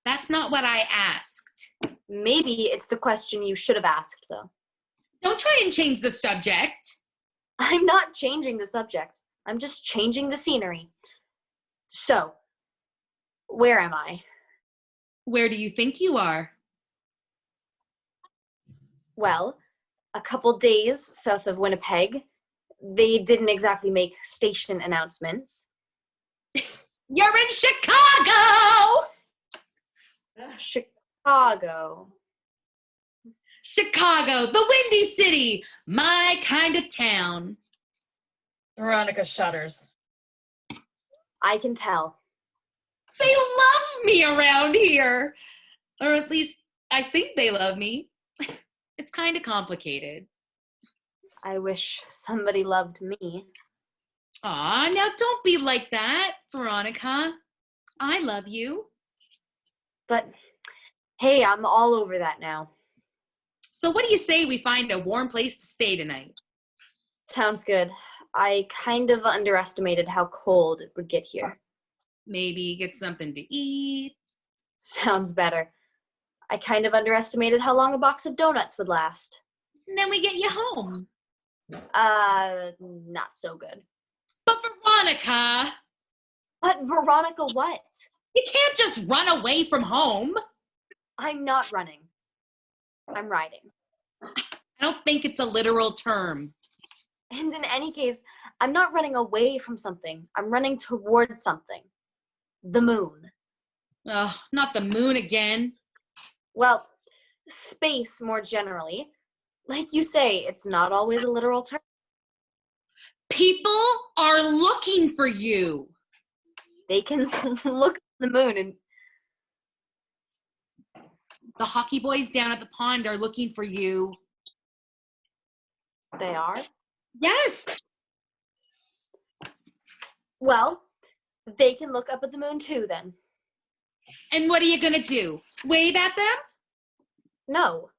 That's not what I asked. Maybe it's the question you should have asked, though. Don't try and change the subject. I'm not changing the subject. I'm just changing the scenery. So, where am I? Where do you think you are? Well, a couple days south of Winnipeg. They didn't exactly make station announcements. You're in Chicago! Chicago. Chicago, the Windy City, my kind of town. Veronica shudders. I can tell. They love me around here. Or at least, I think they love me. It's kind of complicated. I wish somebody loved me. Aw, now don't be like that, Veronica. I love you. But hey, I'm all over that now. So what do you say we find a warm place to stay tonight? Sounds good. I kind of underestimated how cold it would get here. Maybe get something to eat. Sounds better. I kind of underestimated how long a box of donuts would last. And then we get you home. Not so good. But Veronica, But Veronica, what? you can't just run away from home. I'm not running. I'm riding. I don't think it's a literal term. And in any case, I'm not running away from something. I'm running towards something. The moon. Ugh, not the moon again. Well, space more generally. Like you say, it's not always a literal term. People are looking for you. They can look at the moon and The hockey boys down at the pond are looking for you. they are. Yes. Well, they can look up at the moon too then. And what are you going to do? Wave at them? No.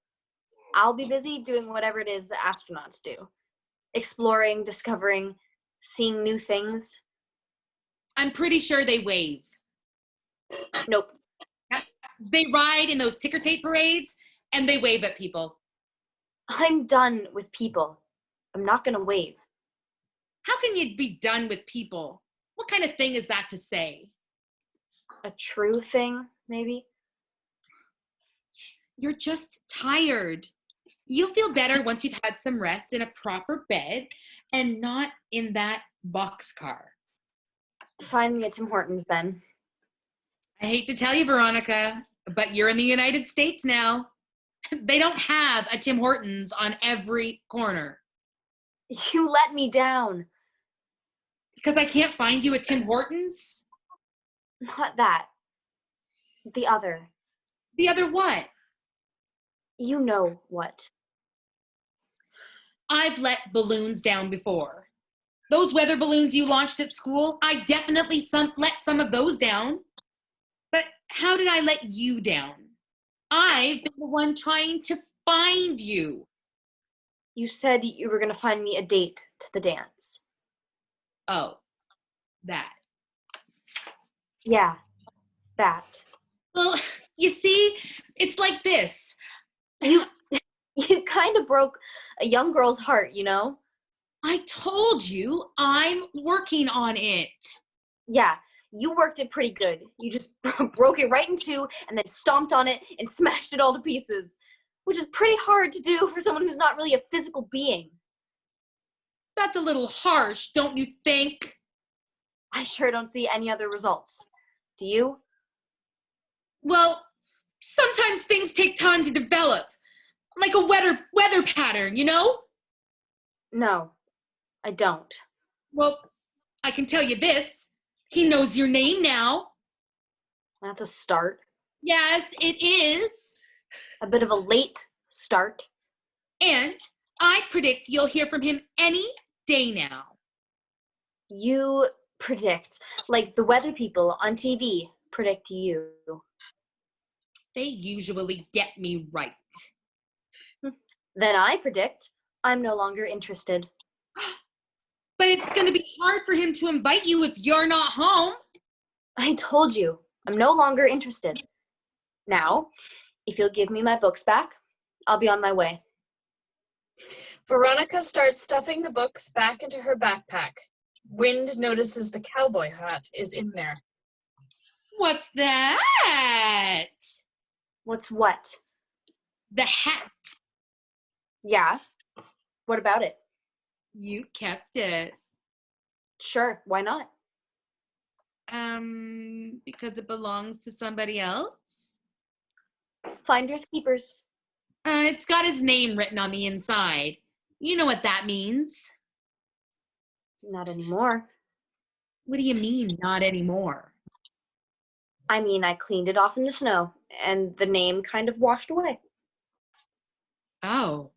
I'll be busy doing whatever it is astronauts do. Exploring, discovering, seeing new things. I'm pretty sure they wave. Nope. They ride in those ticker tape parades and they wave at people. I'm done with people. I'm not gonna wave. How can you be done with people? What kind of thing is that to say? A true thing, maybe? You're just tired. You'll feel better once you've had some rest in a proper bed and not in that boxcar. Find me at Tim Hortons then. I hate to tell you, Veronica, but you're in the United States now. They don't have a Tim Hortons on every corner. You let me down. Because I can't find you a Tim Hortons? Not that. The other. The other what? You know what. I've let balloons down before. Those weather balloons you launched at school, I definitely let some of those down. But how did I let you down? I've been the one trying to find you. You said you were going to find me a date to the dance. Oh, that. Yeah, that. Well, you see, it's like this. You you kind of broke a young girl's heart, you know? I told you I'm working on it. Yeah, you worked it pretty good. You just broke it right in two and then stomped on it and smashed it all to pieces, which is pretty hard to do for someone who's not really a physical being. That's a little harsh, don't you think? I sure don't see any other results. Do you? Well, sometimes things take time to develop, like a weather pattern, you know? No, I don't. Well, I can tell you this. He knows your name now. That's a start. Yes, it is. A bit of a late start. And I predict you'll hear from him any day now. You predict, like the weather people on TV predict you. They usually get me right. Then I predict I'm no longer interested. But it's going to be hard for him to invite you if you're not home. I told you, I'm no longer interested. Now, if you'll give me my books back, I'll be on my way. Veronica starts stuffing the books back into her backpack. Wind notices the cowboy hat is in there. What's that? What's what? The hat. Yeah. What about it? You kept it. Sure, why not? Because it belongs to somebody else? Finders keepers. It's got his name written on the inside. You know what that means. Not anymore. What do you mean, not anymore? I mean, I cleaned it off in the snow, and the name kind of washed away. Oh.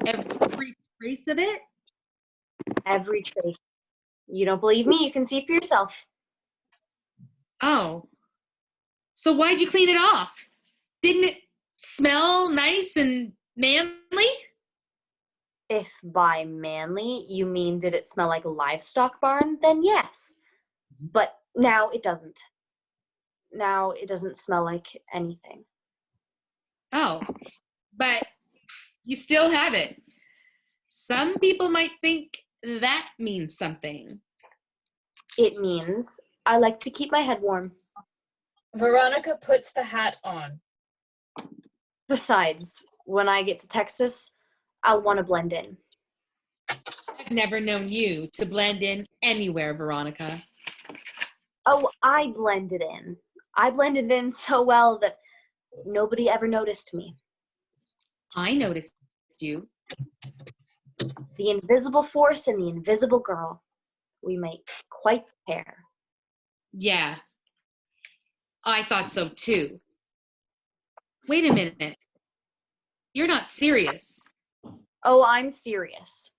Every trace of it? Every trace. You don't believe me? You can see for yourself. Oh. So why'd you clean it off? Didn't it smell nice and manly? If by manly you mean did it smell like a livestock barn, then yes. But now it doesn't. Now it doesn't smell like anything. Oh. But you still have it. Some people might think that means something. It means I like to keep my head warm. Veronica puts the hat on. Besides, when I get to Texas, I'll want to blend in. I've never known you to blend in anywhere, Veronica. Oh, I blended in. I blended in so well that nobody ever noticed me. I noticed you. The invisible force and the invisible girl. We make quite the pair. Yeah. I thought so too. Wait a minute. You're not serious. Oh, I'm serious.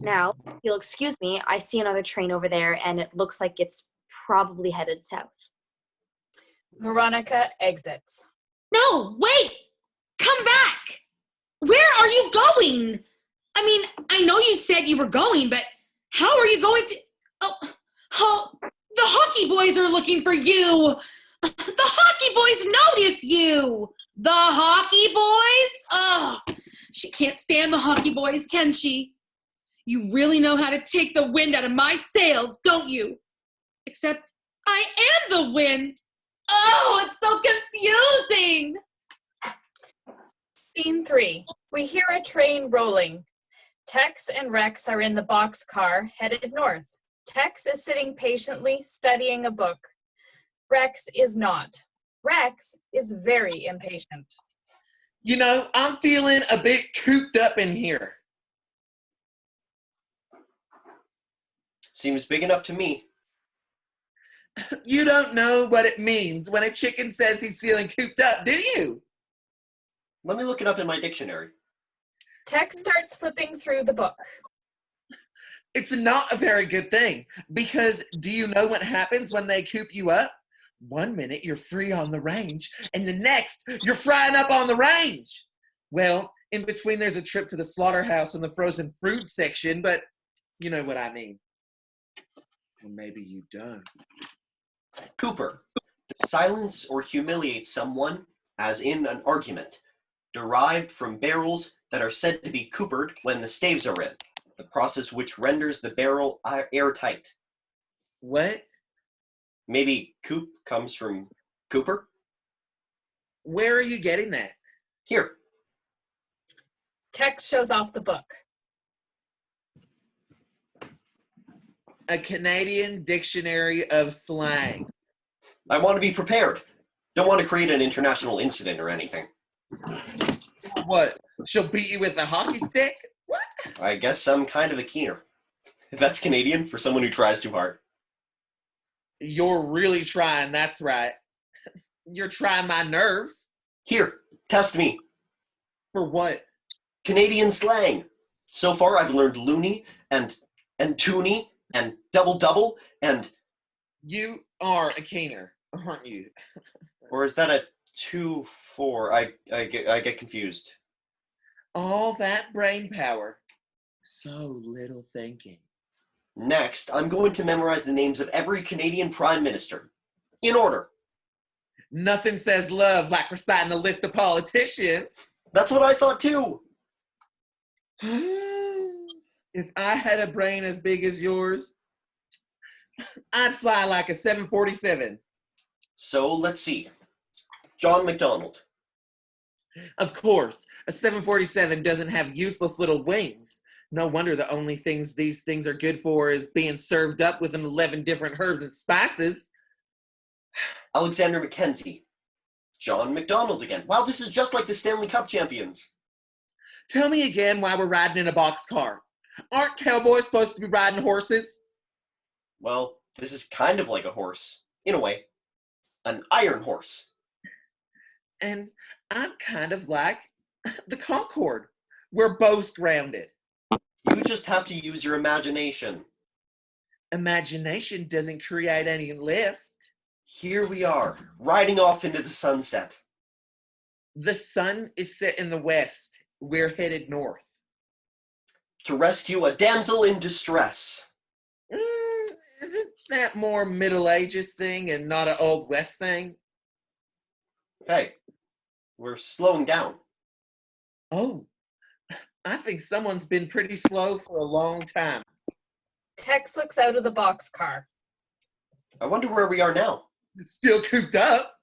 Now, if you'll excuse me, I see another train over there and it looks like it's probably headed south. Veronica exits. No, wait! Come back! Where are you going? I mean, I know you said you were going, but how are you going to... Oh, the hockey boys are looking for you! The hockey boys notice you! The hockey boys? Oh, she can't stand the hockey boys, can she? You really know how to take the wind out of my sails, don't you? Except I am the wind. Oh, it's so confusing. Scene 3. We hear a train rolling. Tex and Rex are in the boxcar headed north. Tex is sitting patiently studying a book. Rex is not. Rex is very impatient. You know, I'm feeling a bit cooped up in here. Seems big enough to me. You don't know what it means when a chicken says he's feeling cooped up, do you? Let me look it up in my dictionary. Tex starts flipping through the book. It's not a very good thing, because do you know what happens when they coop you up? One minute you're free on the range, and the next you're frying up on the range. Well, in between there's a trip to the slaughterhouse and the frozen fruit section, but you know what I mean. Or maybe you don't. Cooper. To silence or humiliate someone, as in an argument, derived from barrels that are said to be coopered when the staves are in, the process which renders the barrel airtight. What? Maybe coop comes from Cooper? Where are you getting that? Here. Tex shows off the book. A Canadian dictionary of slang. I want to be prepared. Don't want to create an international incident or anything. What? She'll beat you with a hockey stick? What? I guess I'm kind of a keener. That's Canadian for someone who tries too hard. You're really trying, that's right. You're trying my nerves. Here, test me. For what? Canadian slang. So far I've learned loony and toonie and double and... You are a keener, aren't you? Or is that a 2-4? I get confused. All that brain power. So little thinking. Next, I'm going to memorize the names of every Canadian Prime Minister. In order. Nothing says love like reciting a list of politicians. That's what I thought too. If I had a brain as big as yours, I'd fly like a 747. So let's see. John McDonald. Of course, a 747 doesn't have useless little wings. No wonder the only things these things are good for is being served up with 11 different herbs and spices. Alexander Mackenzie. John McDonald again. Wow, this is just like the Stanley Cup champions. Tell me again why we're riding in a boxcar. Aren't cowboys supposed to be riding horses? Well, this is kind of like a horse, in a way. An iron horse. And I'm kind of like the Concorde. We're both grounded. You just have to use your imagination. Imagination doesn't create any lift. Here we are, riding off into the sunset. The sun is set in the west. We're headed north. To rescue a damsel in distress. Isn't that more Middle Ages thing and not an Old West thing? Hey, we're slowing down. Oh, I think someone's been pretty slow for a long time. Tex looks out of the boxcar. I wonder where we are now. Still cooped up?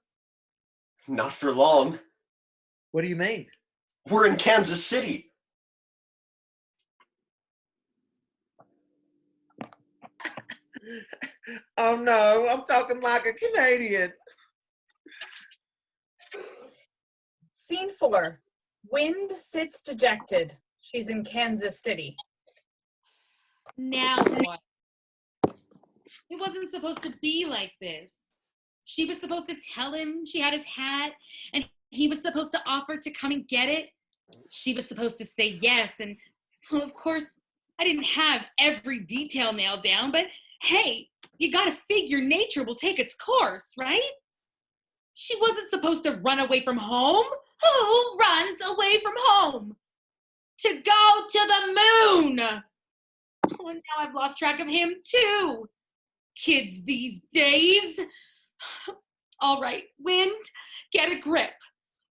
Not for long. What do you mean? We're in Kansas City. Oh no, I'm talking like a Canadian. Scene 4. Wind sits dejected. She's in Kansas City. Now what? It wasn't supposed to be like this. She was supposed to tell him she had his hat, and he was supposed to offer to come and get it. She was supposed to say yes, and well, of course, I didn't have every detail nailed down, but hey, you gotta figure nature will take its course, right? She wasn't supposed to run away from home. Who runs away from home? To go to the moon! Oh, and now I've lost track of him too. Kids these days. All right, Wind, get a grip.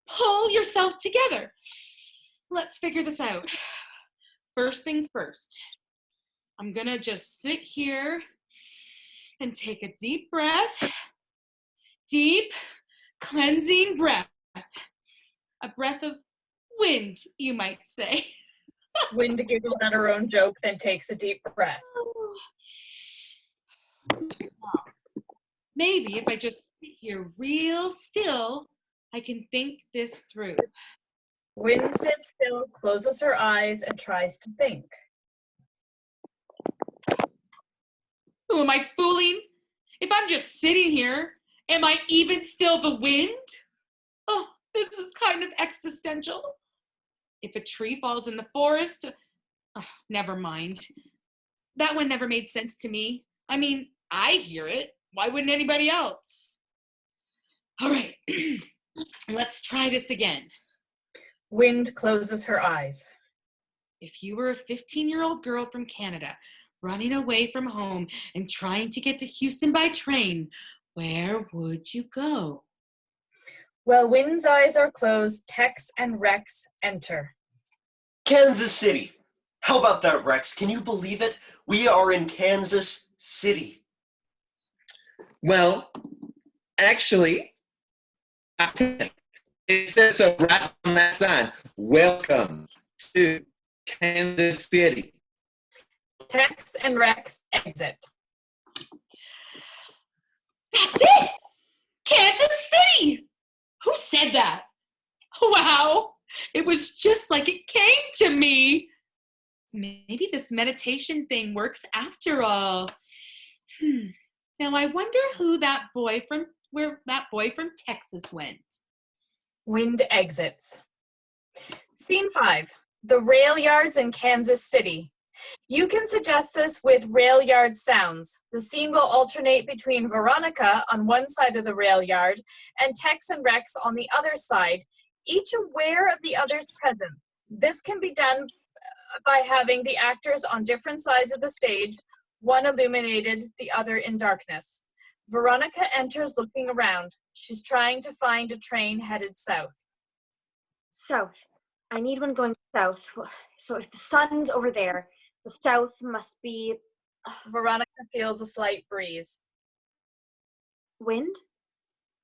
Pull yourself together. Let's figure this out. First things first. I'm gonna just sit here and take a deep breath. Deep, cleansing breath. A breath of wind, you might say. Wind giggles at her own joke, then takes a deep breath. Maybe if I just sit here real still, I can think this through. Wind sits still, closes her eyes, and tries to think. Who am I fooling? If I'm just sitting here, am I even still the wind? Oh, this is kind of existential. If a tree falls in the forest, never mind. That one never made sense to me. I mean, I hear it. Why wouldn't anybody else? All right, let's try this again. Wind closes her eyes. If you were a 15-year-old girl from Canada running away from home and trying to get to Houston by train, where would you go? While Wind's eyes are closed, Tex and Rex enter. Kansas City. How about that, Rex? Can you believe it? We are in Kansas City. Well, actually, it says so right on that sign. Welcome to Kansas City. Tex and Rex exit. That's it! Kansas City! Who said that? Wow, it was just like it came to me. Maybe this meditation thing works after all. Now I wonder where that boy from Texas went. Wind exits. Scene 5. The rail yards in Kansas City. You can suggest this with rail yard sounds. The scene will alternate between Veronica on one side of the rail yard and Tex and Rex on the other side, each aware of the other's presence. This can be done by having the actors on different sides of the stage, one illuminated, the other in darkness. Veronica enters looking around. She's trying to find a train headed south. South. I need one going south. So if the sun's over there, the south must be Veronica feels a slight breeze. wind?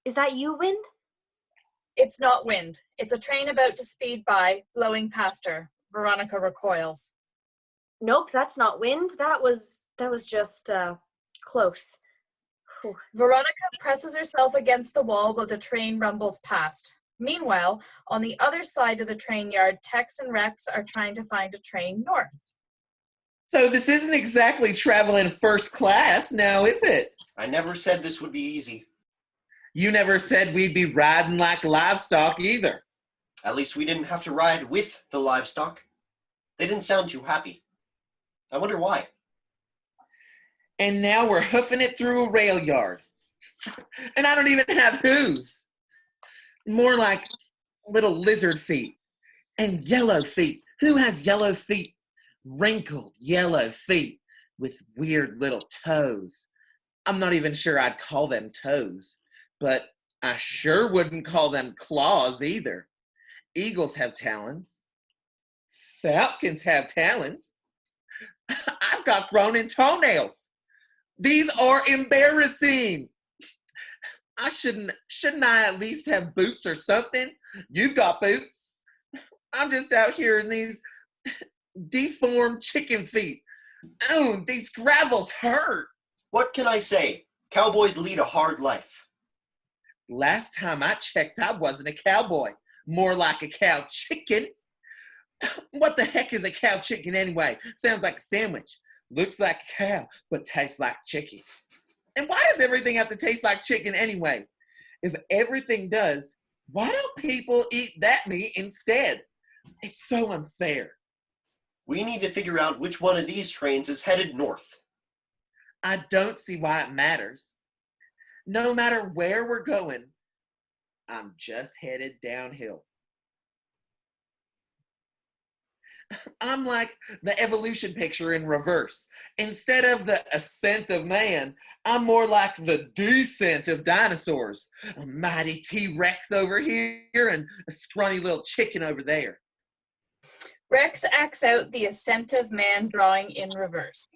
Is that you, Wind? It's not wind. It's a train about to speed by, blowing past her. Veronica recoils. Nope, that's not wind. That was just close. Whew. Veronica presses herself against the wall while the train rumbles past. Meanwhile, on the other side of the train yard, Tex and Rex are trying to find a train north. So this isn't exactly traveling first class now, is it? I never said this would be easy. You never said we'd be riding like livestock either. At least we didn't have to ride with the livestock. They didn't sound too happy. I wonder why. And now we're hoofing it through a rail yard. And I don't even have hooves. More like little lizard feet. And yellow feet. Who has yellow feet? Wrinkled yellow feet with weird little toes. I'm not even sure I'd call them toes, but I sure wouldn't call them claws either. Eagles have talons. Falcons have talons. I've got grown-in toenails. These are embarrassing. Shouldn't I at least have boots or something? You've got boots. I'm just out here in these deformed chicken feet. Oh, these gravels hurt. What can I say? Cowboys lead a hard life. Last time I checked, I wasn't a cowboy. More like a cow chicken. What the heck is a cow chicken anyway? Sounds like a sandwich. Looks like a cow, but tastes like chicken. And why does everything have to taste like chicken anyway? If everything does, why don't people eat that meat instead? It's so unfair. We need to figure out which one of these trains is headed north. I don't see why it matters. No matter where we're going, I'm just headed downhill. I'm like the evolution picture in reverse. Instead of the ascent of man, I'm more like the descent of dinosaurs. A mighty T-Rex over here and a scrawny little chicken over there. Rex acts out the ascent of man drawing in reverse.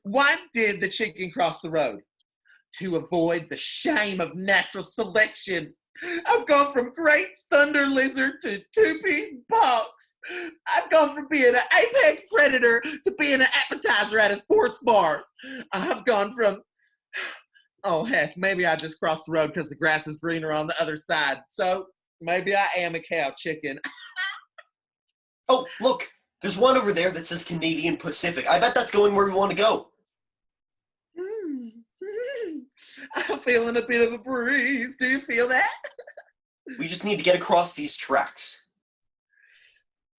Why did the chicken cross the road? To avoid the shame of natural selection. I've gone from great thunder lizard to two-piece box. I've gone from being an apex predator to being an appetizer at a sports bar. I've gone from, oh heck, maybe I just crossed the road because the grass is greener on the other side. So maybe I am a cow chicken. Oh, look, there's one over there that says Canadian Pacific. I bet that's going where we want to go. I'm feeling a bit of a breeze. Do you feel that? We just need to get across these tracks.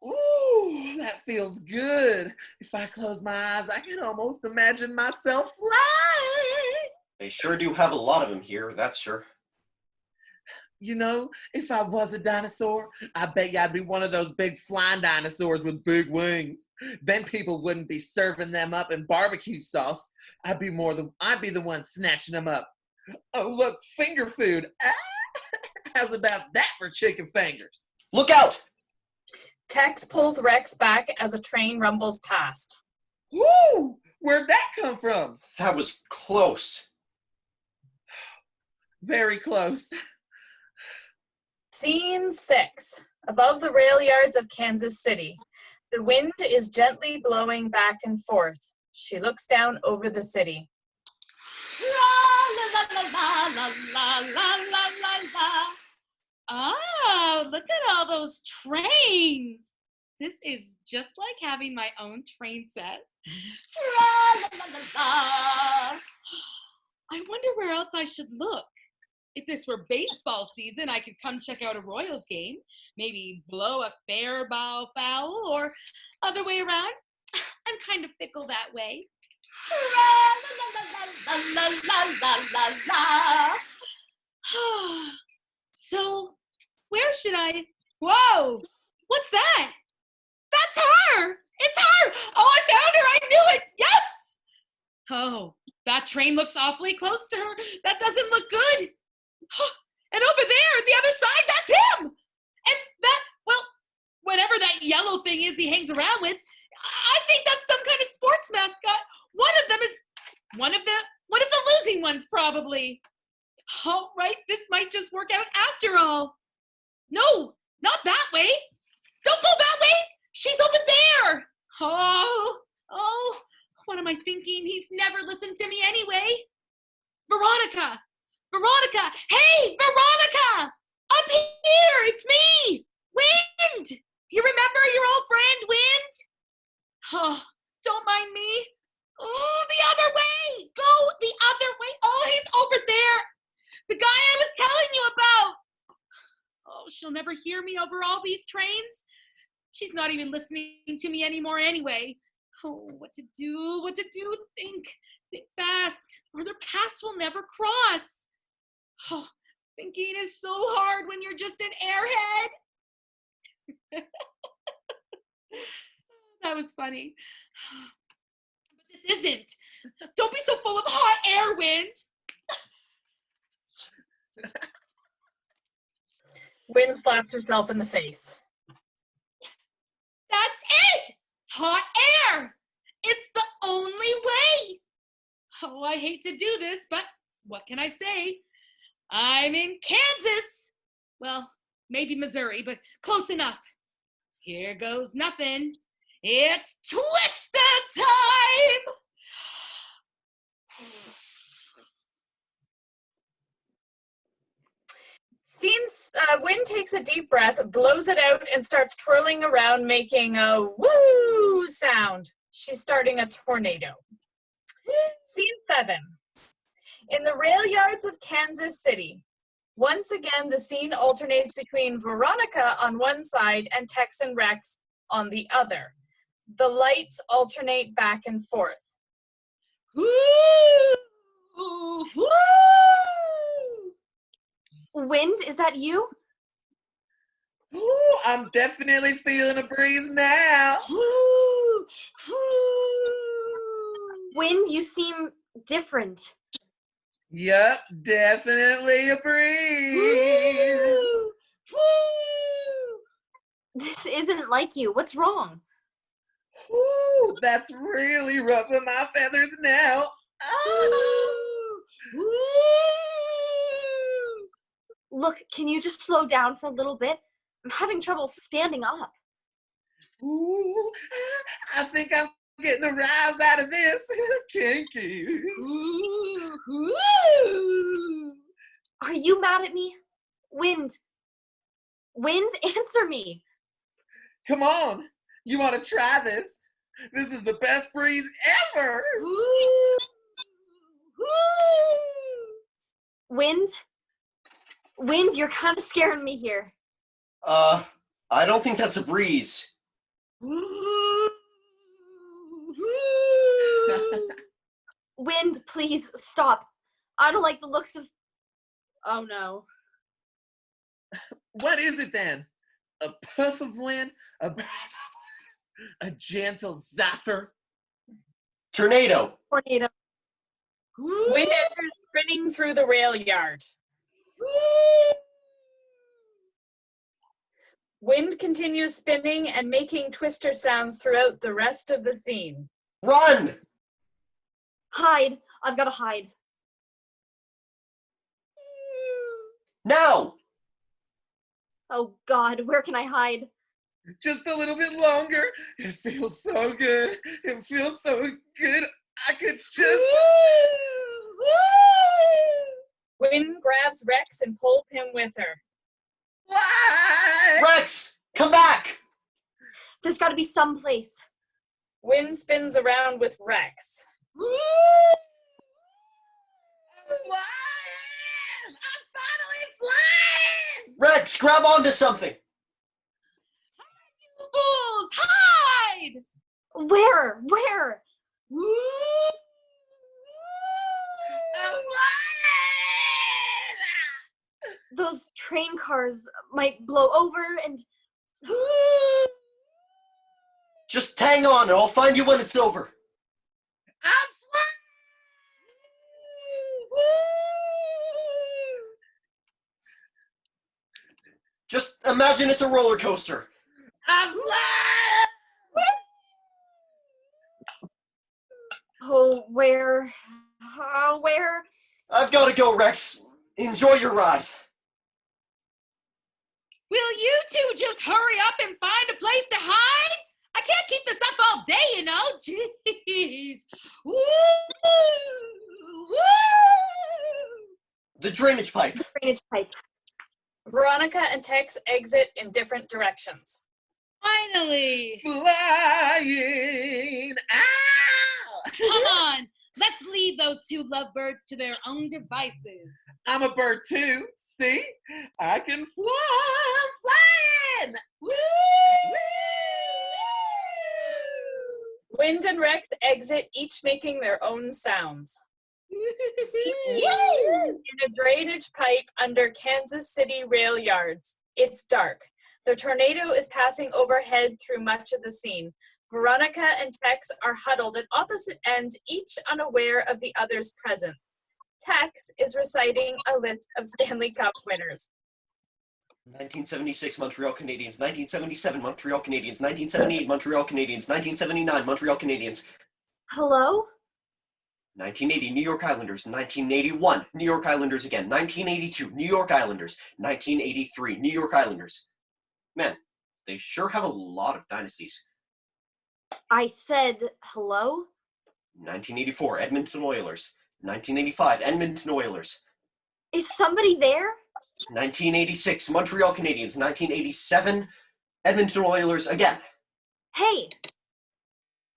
Ooh, that feels good. If I close my eyes, I can almost imagine myself flying. They sure do have a lot of them here, that's sure. You know, if I was a dinosaur, I bet you I'd be one of those big flying dinosaurs with big wings. Then people wouldn't be serving them up in barbecue sauce. I'd be the one snatching them up. Oh, look, finger food. Ah, how's about that for chicken fingers? Look out! Tex pulls Rex back as a train rumbles past. Woo! Where'd that come from? That was close. Very close. Scene 6. Above the rail yards of Kansas City. The wind is gently blowing back and forth. She looks down over the city. La la la la la la la la la la. Oh, look at all those trains. This is just like having my own train set. Tra la la la la. I wonder where else I should look. If this were baseball season, I could come check out a Royals game, maybe blow a fair ball foul, or other way around. I'm kind of fickle that way. So, where should I? Whoa! What's that? That's her! It's her! Oh, I found her! I knew it! Yes! Oh, that train looks awfully close to her. That doesn't look good. And over there, the other side, that's him! And that, well, whatever that yellow thing is he hangs around with, I think that's some kind of sports mascot. One of them is one of the losing ones, probably. Oh, right, this might just work out after all. No, not that way. Don't go that way. She's over there. Oh, what am I thinking? He's never listened to me anyway. Veronica, hey, Veronica, up here, it's me, Wind. You remember your old friend, Wind? Oh, don't mind me. Oh, the other way. Go the other way. Oh, he's over there. The guy I was telling you about. Oh, she'll never hear me over all these trains. She's not even listening to me anymore anyway. Oh, what to do? Think fast, or their paths will never cross. Oh, thinking is so hard when you're just an airhead. That was funny. But this isn't. Don't be so full of hot air, Wind. Wind slaps herself in the face. That's it! Hot air! It's the only way! Oh, I hate to do this, but what can I say? I'm in Kansas. Well, maybe Missouri, but close enough. Here goes nothing. It's Twister time! Wind takes a deep breath, blows it out, and starts twirling around, making a woo sound. She's starting a tornado. Scene 7. In the rail yards of Kansas City. Once again, the scene alternates between Veronica on one side and Tex and Rex on the other. The lights alternate back and forth. Woo! Woo! Wind, is that you? Ooh, I'm definitely feeling a breeze now. Woo! Wind, you seem different. Yup, definitely a breeze. Woo! Woo! This isn't like you. What's wrong? Ooh, that's really ruffling my feathers now. Oh. Woo! Look, can you just slow down for a little bit? I'm having trouble standing up. Ooh, I think I'm getting a rise out of this. Kinky. Woo! Woo! Are you mad at me? Wind, answer me. Come on, you want to try this? This is the best breeze ever. Woo! Woo! Wind, you're kind of scaring me here. I don't think that's a breeze. Wind, please stop. I don't like the looks of. Oh no. What is it then? A puff of wind? A breath of wind? A gentle zephyr? Tornado. Tornado. Wind enters spinning through the rail yard. Wind continues spinning and making twister sounds throughout the rest of the scene. Run! Hide. I've got to hide. Now! Oh God, where can I hide? Just a little bit longer. It feels so good. It feels so good. I could just. Wind grabs Rex and pulls him with her. Fly! Rex! Come back! There's got to be some place. Wind spins around with Rex. I'm flying! I'm finally flying! Rex, grab onto something! Fools, hide! Where? Where? I'm flying! Those train cars might blow over and. Just hang on and I'll find you when it's over. I'm Just imagine it's a roller coaster. flying! Oh, where? Where? I've got to go, Rex. Enjoy your ride. Will you two just hurry up and find a place to hide? I can't keep this up all day, you know. Jeez. Woo! Woo! The drainage pipe. Drainage pipe. Veronica and Tex exit in different directions. Finally. Flying! Ow! Come on. Let's leave those two lovebirds to their own devices. I'm a bird too. See? I can fly. I'm flying! Woo! Wind and Rex exit, each making their own sounds. In a drainage pipe under Kansas City rail yards. It's dark. The tornado is passing overhead through much of the scene. Veronica and Tex are huddled at opposite ends, each unaware of the other's presence. Tex is reciting a list of Stanley Cup winners. 1976 Montreal Canadiens, 1977 Montreal Canadiens, 1978 Montreal Canadiens, 1979 Montreal Canadiens, Hello? 1980 New York Islanders, 1981 New York Islanders again, 1982 New York Islanders, 1983 New York Islanders. Man, they sure have a lot of dynasties. I said hello? 1984 Edmonton Oilers, 1985 Edmonton Oilers, Is somebody there? 1986 Montreal Canadiens, 1987 Edmonton Oilers again. Hey,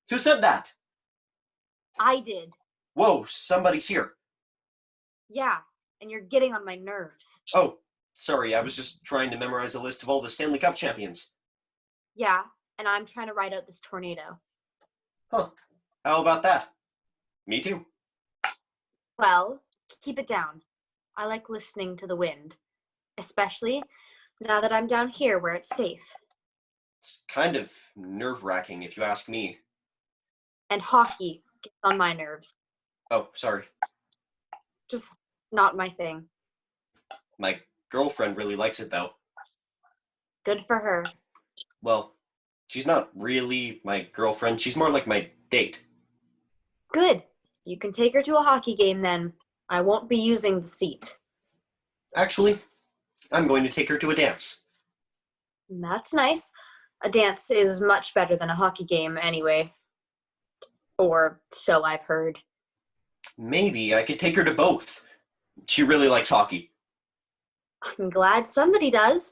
Who said that? I did. Whoa, somebody's here. Yeah, and you're getting on my nerves. Oh, sorry, I was just trying to memorize a list of all the Stanley Cup champions. Yeah, and I'm trying to ride out this tornado. Huh, how about that? Me too. Well, keep it down. I like listening to the wind, especially now that I'm down here where it's safe. It's kind of nerve-wracking if you ask me. And hockey gets on my nerves. Oh, sorry. Just not my thing. My girlfriend really likes it though. Good for her. Well, she's not really my girlfriend, she's more like my date. Good. You can take her to a hockey game then. I won't be using the seat. Actually, I'm going to take her to a dance. That's nice. A dance is much better than a hockey game anyway. Or so I've heard. Maybe I could take her to both. She really likes hockey. I'm glad somebody does.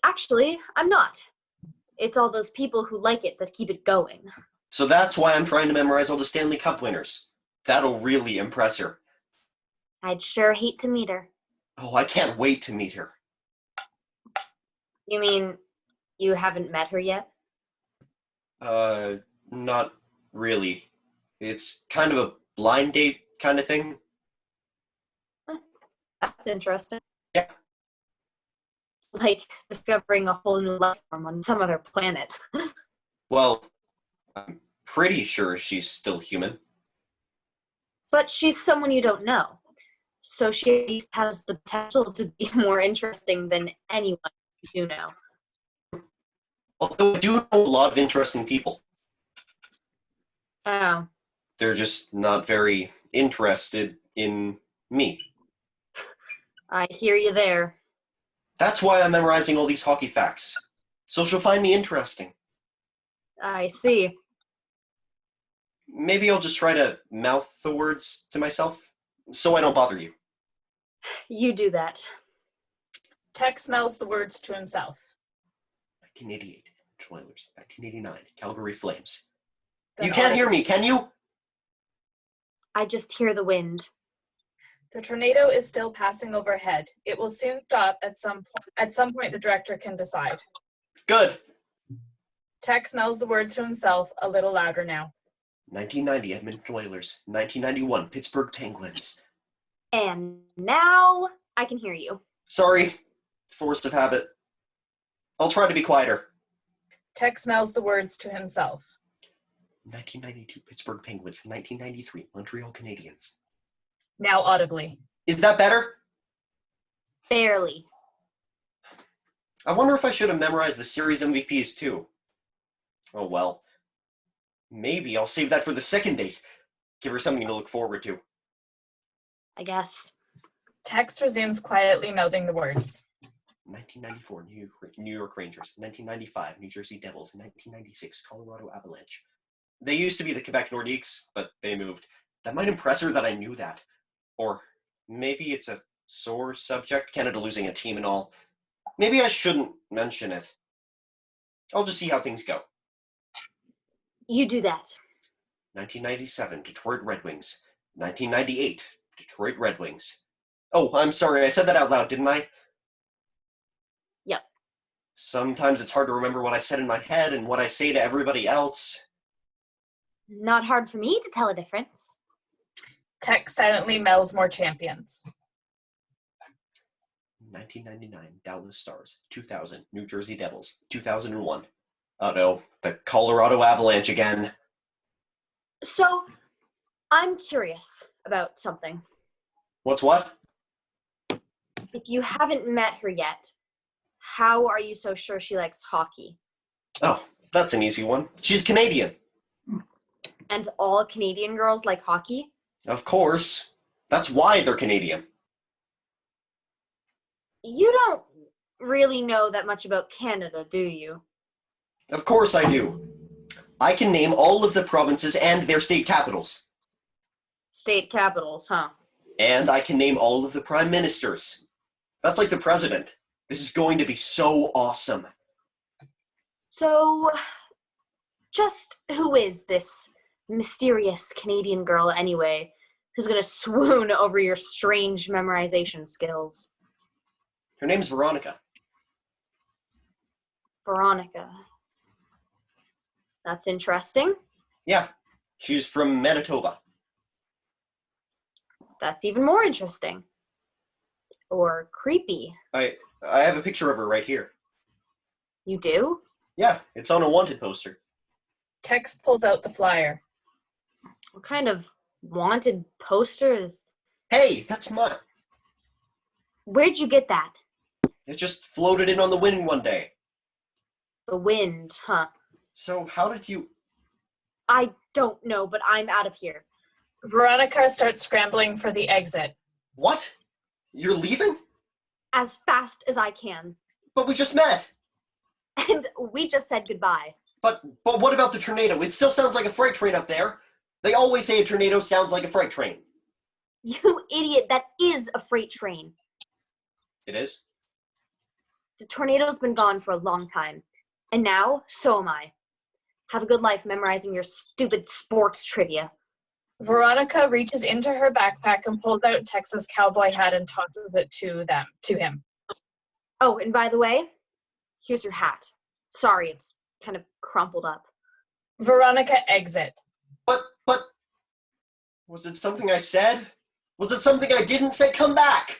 Actually, I'm not. It's all those people who like it that keep it going. So that's why I'm trying to memorize all the Stanley Cup winners. That'll really impress her. I'd sure hate to meet her. Oh, I can't wait to meet her. You mean you haven't met her yet? Not really. It's kind of a blind date kind of thing. That's interesting. Yeah. Like discovering a whole new life form on some other planet. Well, I'm pretty sure she's still human. But she's someone you don't know. So she at least has the potential to be more interesting than anyone you know. Although I do know a lot of interesting people. Oh, They're just not very interested in me. I hear you there. That's why I'm memorizing all these hockey facts. So she'll find me interesting. I see. Maybe I'll just try to mouth the words to myself, so I don't bother you. You do that. Tex smells the words to himself. 1988, Oilers. 1989, Calgary Flames. Then You can't audibly, hear me, can you? I just hear the wind. The tornado is still passing overhead. It will soon stop at some point. At some point, the director can decide. Good. Tex smells the words to himself a little louder now. 1990, Edmonton Oilers. 1991, Pittsburgh Penguins. And now I can hear you. Sorry, force of habit. I'll try to be quieter. Tex smells the words to himself. 1992, Pittsburgh Penguins. 1993, Montreal Canadiens. Now audibly. Is that better? Barely. I wonder if I should have memorized the series MVPs too. Oh well. Maybe I'll save that for the second date. Give her something to look forward to. I guess. Tex resumes quietly mouthing the words. 1994, New York Rangers. 1995, New Jersey Devils. 1996, Colorado Avalanche. They used to be the Quebec Nordiques, but they moved. That might impress her that I knew that. Or maybe it's a sore subject, Canada losing a team and all. Maybe I shouldn't mention it. I'll just see how things go. You do that. 1997, Detroit Red Wings. 1998, Detroit Red Wings. Oh, I'm sorry, I said that out loud, didn't I? Yep. Sometimes it's hard to remember what I said in my head and what I say to everybody else. Not hard for me to tell a difference. Tex silently melds more champions. 1999, Dallas Stars. 2000, New Jersey Devils. 2001. Oh no, the Colorado Avalanche again. So, I'm curious about something. What's what? If you haven't met her yet, how are you so sure she likes hockey? Oh, that's an easy one. She's Canadian. And all Canadian girls like hockey? Of course. That's why they're Canadian. You don't really know that much about Canada, do you? Of course I do. I can name all of the provinces and their state capitals. State capitals, huh? And I can name all of the prime ministers. That's like the president. This is going to be so awesome. So, just who is this mysterious Canadian girl anyway, who's gonna swoon over your strange memorization skills? Her name's Veronica. Veronica. That's interesting. Yeah, she's from Manitoba. That's even more interesting. Or creepy. I have a picture of her right here. You do? Yeah, it's on a wanted poster. Tex pulls out the flyer. What kind of wanted posters? Hey, that's mine. Where'd you get that? It just floated in on the wind one day. The wind, huh? So how did you... I don't know, but I'm out of here. Veronica starts scrambling for the exit. What? You're leaving? As fast as I can. But we just met. And we just said goodbye. But what about the tornado? It still sounds like a freight train up there. They always say a tornado sounds like a freight train. You idiot, that is a freight train. It is? The tornado's been gone for a long time. And now, so am I. Have a good life memorizing your stupid sports trivia. Veronica reaches into her backpack and pulls out Tex's cowboy hat and tosses it to him. Oh, and by the way, here's your hat. Sorry, it's kind of crumpled up. Veronica exit. But, was it something I said? Was it something I didn't say? Come back!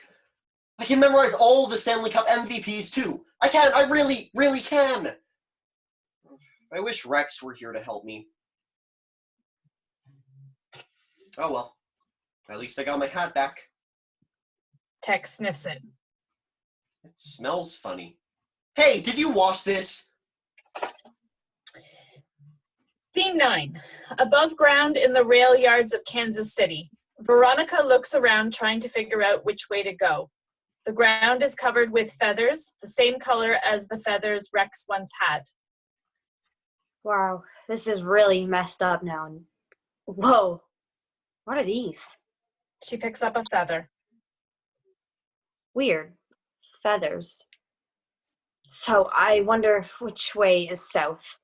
I can memorize all the Stanley Cup MVPs too. I can, I really, really can. I wish Rex were here to help me. Oh well, at least I got my hat back. Tex sniffs it. It smells funny. Hey, did you wash this? Scene 9. Above ground in the rail yards of Kansas City. Veronica looks around trying to figure out which way to go. The ground is covered with feathers, the same color as the feathers Rex once had. Wow, this is really messed up now. Whoa, what are these? She picks up a feather. Weird. Feathers. So I wonder which way is south.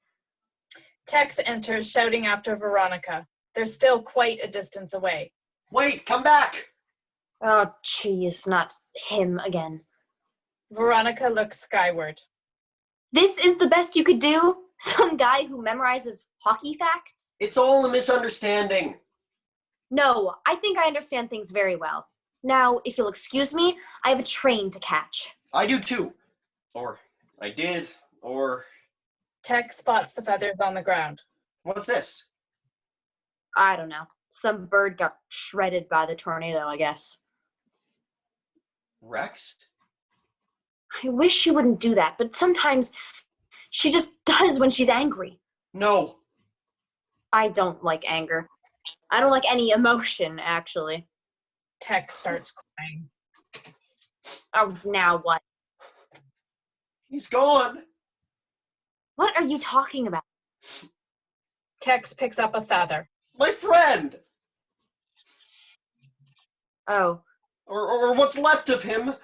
Tex enters, shouting after Veronica. They're still quite a distance away. Wait, come back! Oh, jeez, not him again. Veronica looks skyward. This is the best you could do? Some guy who memorizes hockey facts? It's all a misunderstanding. No, I think I understand things very well. Now, if you'll excuse me, I have a train to catch. I do too. Or, I did, or... Tex spots the feathers on the ground. What's this? I don't know. Some bird got shredded by the tornado, I guess. Rex? I wish she wouldn't do that, but sometimes she just does when she's angry. No. I don't like anger. I don't like any emotion, actually. Tex starts crying. Oh, now what? He's gone. What are you talking about? Tex picks up a feather. My friend! Oh, Or what's left of him.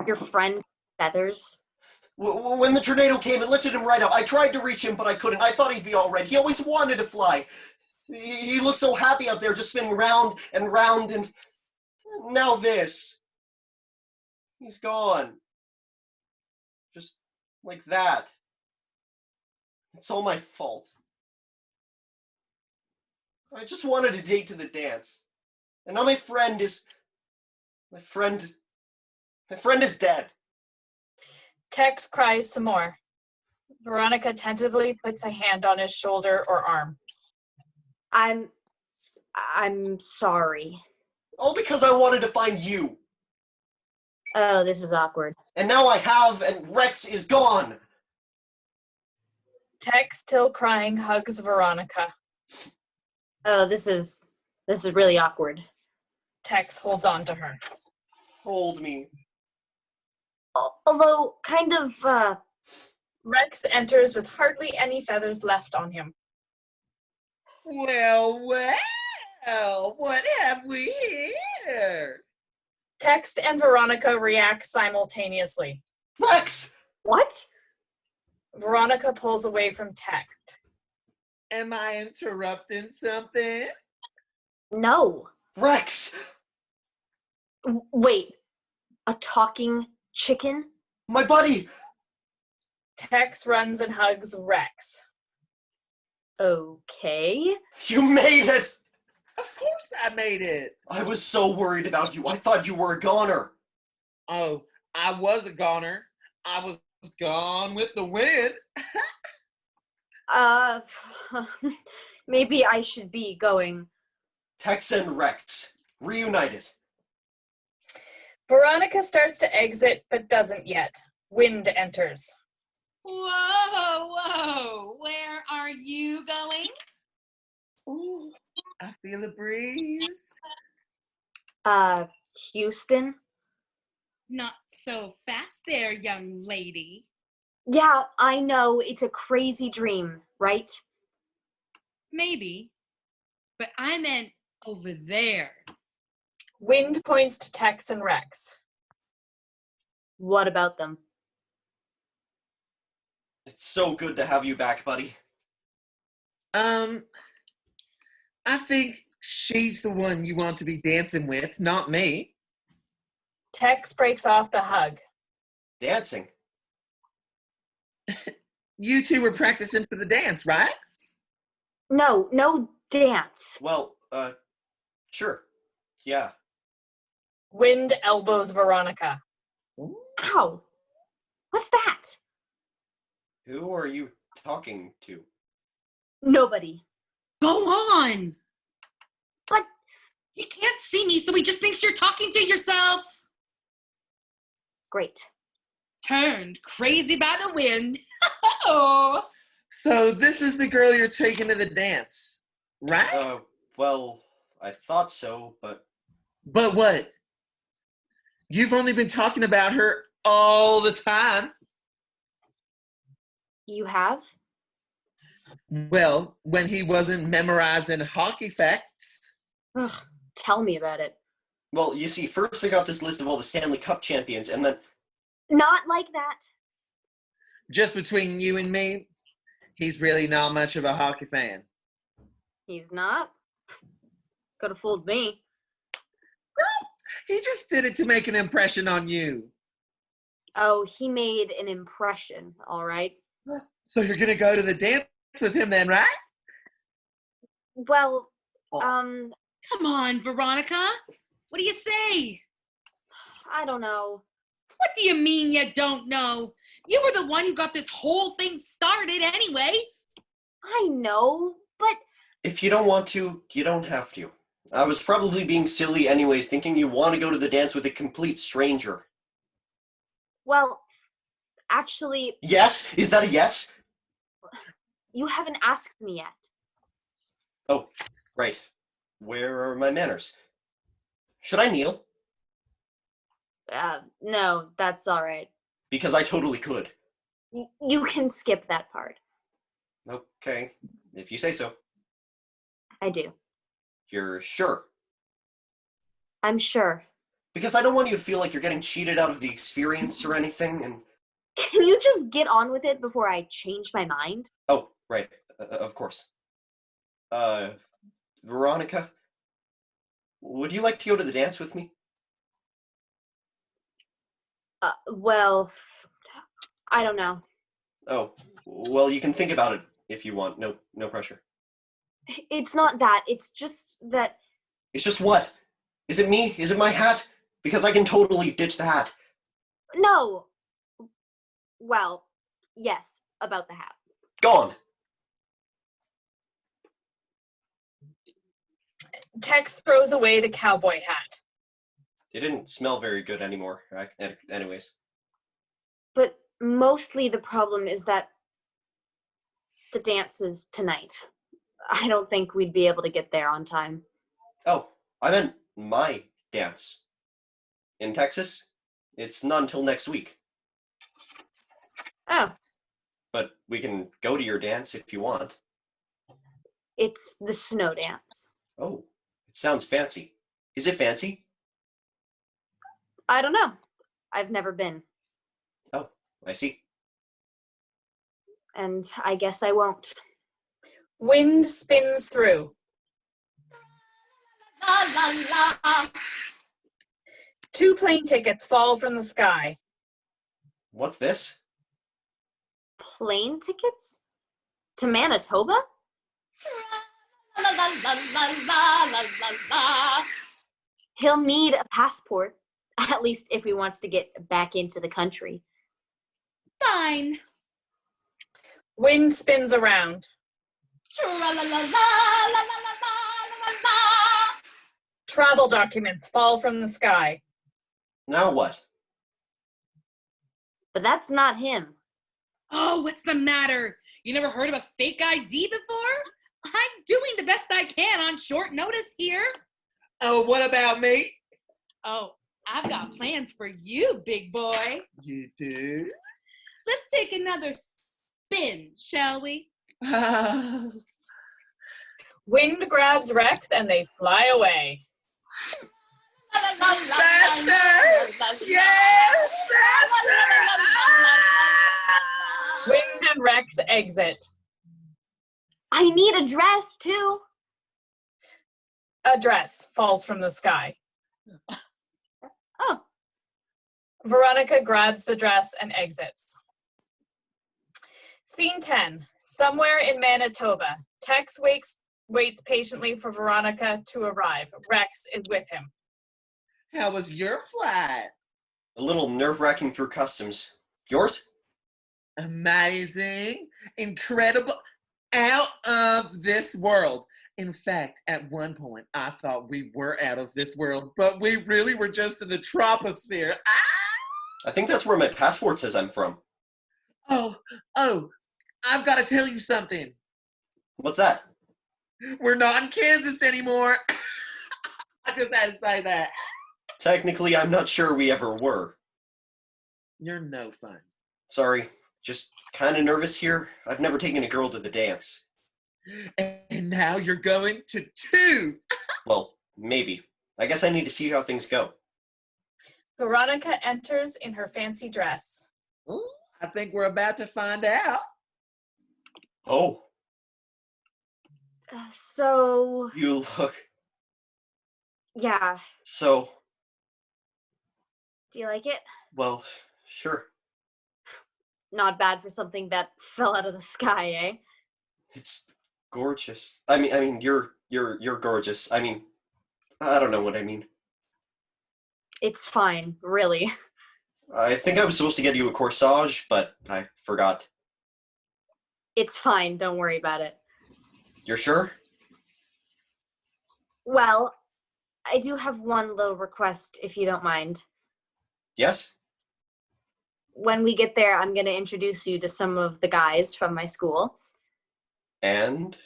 your friend Feathers? When the tornado came, it lifted him right up. I tried to reach him, but I couldn't. I thought he'd be all right. He always wanted to fly. He looked so happy out there, just spinning round and round, and now this. He's gone. Just like that. It's all my fault. I just wanted a date to the dance. And now my friend is dead. Tex cries some more. Veronica tentatively puts a hand on his shoulder or arm. I'm sorry. All because I wanted to find you. Oh, this is awkward. And now I have, and Rex is gone. Tex, still crying, hugs Veronica. Oh, this is really awkward. Tex holds on to her. Hold me. Although, kind of, Rex enters with hardly any feathers left on him. Well, what have we here? Tex and Veronica react simultaneously. Rex! what? Veronica pulls away from Tex. Am I interrupting something? No. Rex! Wait, a talking chicken? My buddy! Tex runs and hugs Rex. Okay. You made it! Of course I made it. I was so worried about you. I thought you were a goner. Oh, I was a goner. I was gone with the wind. Maybe I should be going. Tex and Rex, reunited. Veronica starts to exit, but doesn't yet. Wind enters. Whoa, where are you going? Ooh, I feel a breeze. Houston? Not so fast there, young lady. Yeah, I know, it's a crazy dream, right? Maybe, but I meant over there. Wind points to Tex and Rex. What about them? It's so good to have you back, buddy. I think she's the one you want to be dancing with, not me. Tex breaks off the hug. Dancing. You two were practicing for the dance, right? No, no dance. Well, sure. Yeah. Wind elbows Veronica. Ow. What's that? Who are you talking to? Nobody. Go on. But- He can't see me, so he just thinks you're talking to yourself. Great. Turned crazy by the wind. Oh. So this is the girl you're taking to the dance, right? Well, I thought so, but But what? You've only been talking about her all the time. You have? Well, when he wasn't memorizing hockey facts. Ugh, tell me about it. well, you see, first I got this list of all the Stanley Cup champions, and then Not like that. Just between you and me, he's really not much of a hockey fan. He's not. Could have fooled me. He just did it to make an impression on you. Oh, he made an impression, all right. So you're gonna go to the dance with him then, right? Well, Oh. Come on, Veronica. What do you say? I don't know. What do you mean you don't know? You were the one who got this whole thing started anyway. I know, but if you don't want to, you don't have to. I was probably being silly anyways, thinking you want to go to the dance with a complete stranger. well, actually, Yes? Is that a yes? you haven't asked me yet. Oh, right. Where are my manners? Should I kneel? No, that's all right. Because I totally could. You can skip that part. Okay, if you say so. I do. You're sure? I'm sure. Because I don't want you to feel like you're getting cheated out of the experience or anything, and... Can you just get on with it before I change my mind? Oh, right. Of course. Veronica, would you like to go to the dance with me? Well, I don't know. Oh, well, you can think about it if you want. No pressure. It's not that. It's just that. It's just what? Is it me? Is it my hat? Because I can totally ditch the hat. No. Well, yes, about the hat. Gone. Tex throws away the cowboy hat. It didn't smell very good anymore. Anyways. But mostly the problem is that the dance is tonight. I don't think we'd be able to get there on time. Oh, I meant my dance. In Texas, it's not until next week. Oh, But we can go to your dance if you want. it's the snow dance. Oh, it sounds fancy. Is it fancy? I don't know. I've never been. Oh, I see. And I guess I won't. Wind spins through. La la la. 2 plane tickets fall from the sky. What's this? Plane tickets? To Manitoba? La la la la la la la la. He'll need a passport, at least if he wants to get back into the country. Fine. Wind spins around. Tra-la-la-la-la-la-la-la-la-la-la. Travel documents fall from the sky. Now what? But that's not him. Oh, what's the matter? You never heard of a fake ID before? I'm doing the best I can on short notice here. Oh, what about me? Oh, I've got plans for you, big boy. You do? Let's take another spin, shall we? Wind grabs Rex and they fly away. Faster! Yes, Wind and Rex exit. I need a dress, too. A dress falls from the sky. Oh, Veronica grabs the dress and exits. Scene 10. Somewhere in Manitoba. Tex waits patiently for Veronica to arrive. Rex is with him. How was your flight? A little nerve-wracking through customs. Yours? Amazing, incredible, out of this world. In fact, at one point, I thought we were out of this world, but we really were just in the troposphere. I think that's where my passport says I'm from. Oh, I've got to tell you something. What's that? We're not in Kansas anymore. I just had to say that. Technically, I'm not sure we ever were. You're no fun. Sorry, just kind of nervous here. I've never taken a girl to the dance. And now you're going to 2. Well, maybe. I guess I need to see how things go. Veronica enters in her fancy dress. Ooh, I think we're about to find out. Oh, So, you look yeah. so, Do you like it? well, sure. Not bad for something that fell out of the sky, eh? It's gorgeous. I mean, you're gorgeous. I mean, I don't know what I mean. It's fine, really. I think I was supposed to get you a corsage, but I forgot. It's fine, don't worry about it. You're sure? Well, I do have one little request, if you don't mind. Yes? When we get there, I'm going to introduce you to some of the guys from my school. And?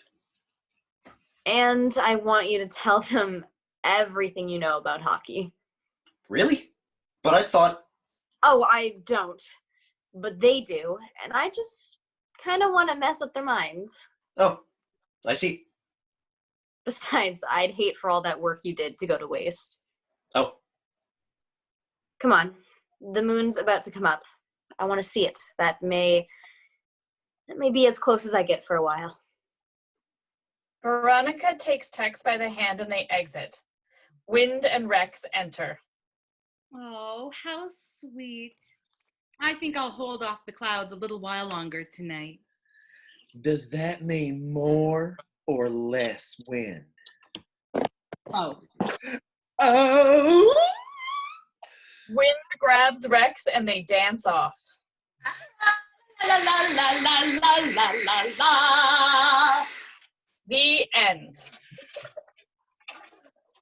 And I want you to tell them everything you know about hockey. Really? But I thought, Oh, I don't. But they do. And I just kind of want to mess up their minds. oh, I see. Besides, I'd hate for all that work you did to go to waste. Oh, Come on. The moon's about to come up. I want to see it. That may be as close as I get for a while. Veronica takes Tex by the hand and they exit. Wind and Rex enter. Oh, how sweet. I think I'll hold off the clouds a little while longer tonight. Does that mean more or less wind? Oh, Oh! Wind grabs Rex and they dance off. la la la la la la la la. The end.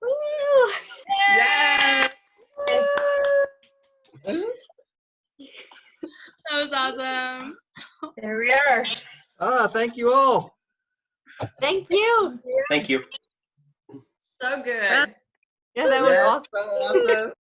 Woo! Yeah! That was awesome. There we are. Thank you all. Thank you. thank you. So good. Yeah, that was Yeah, awesome. so awesome.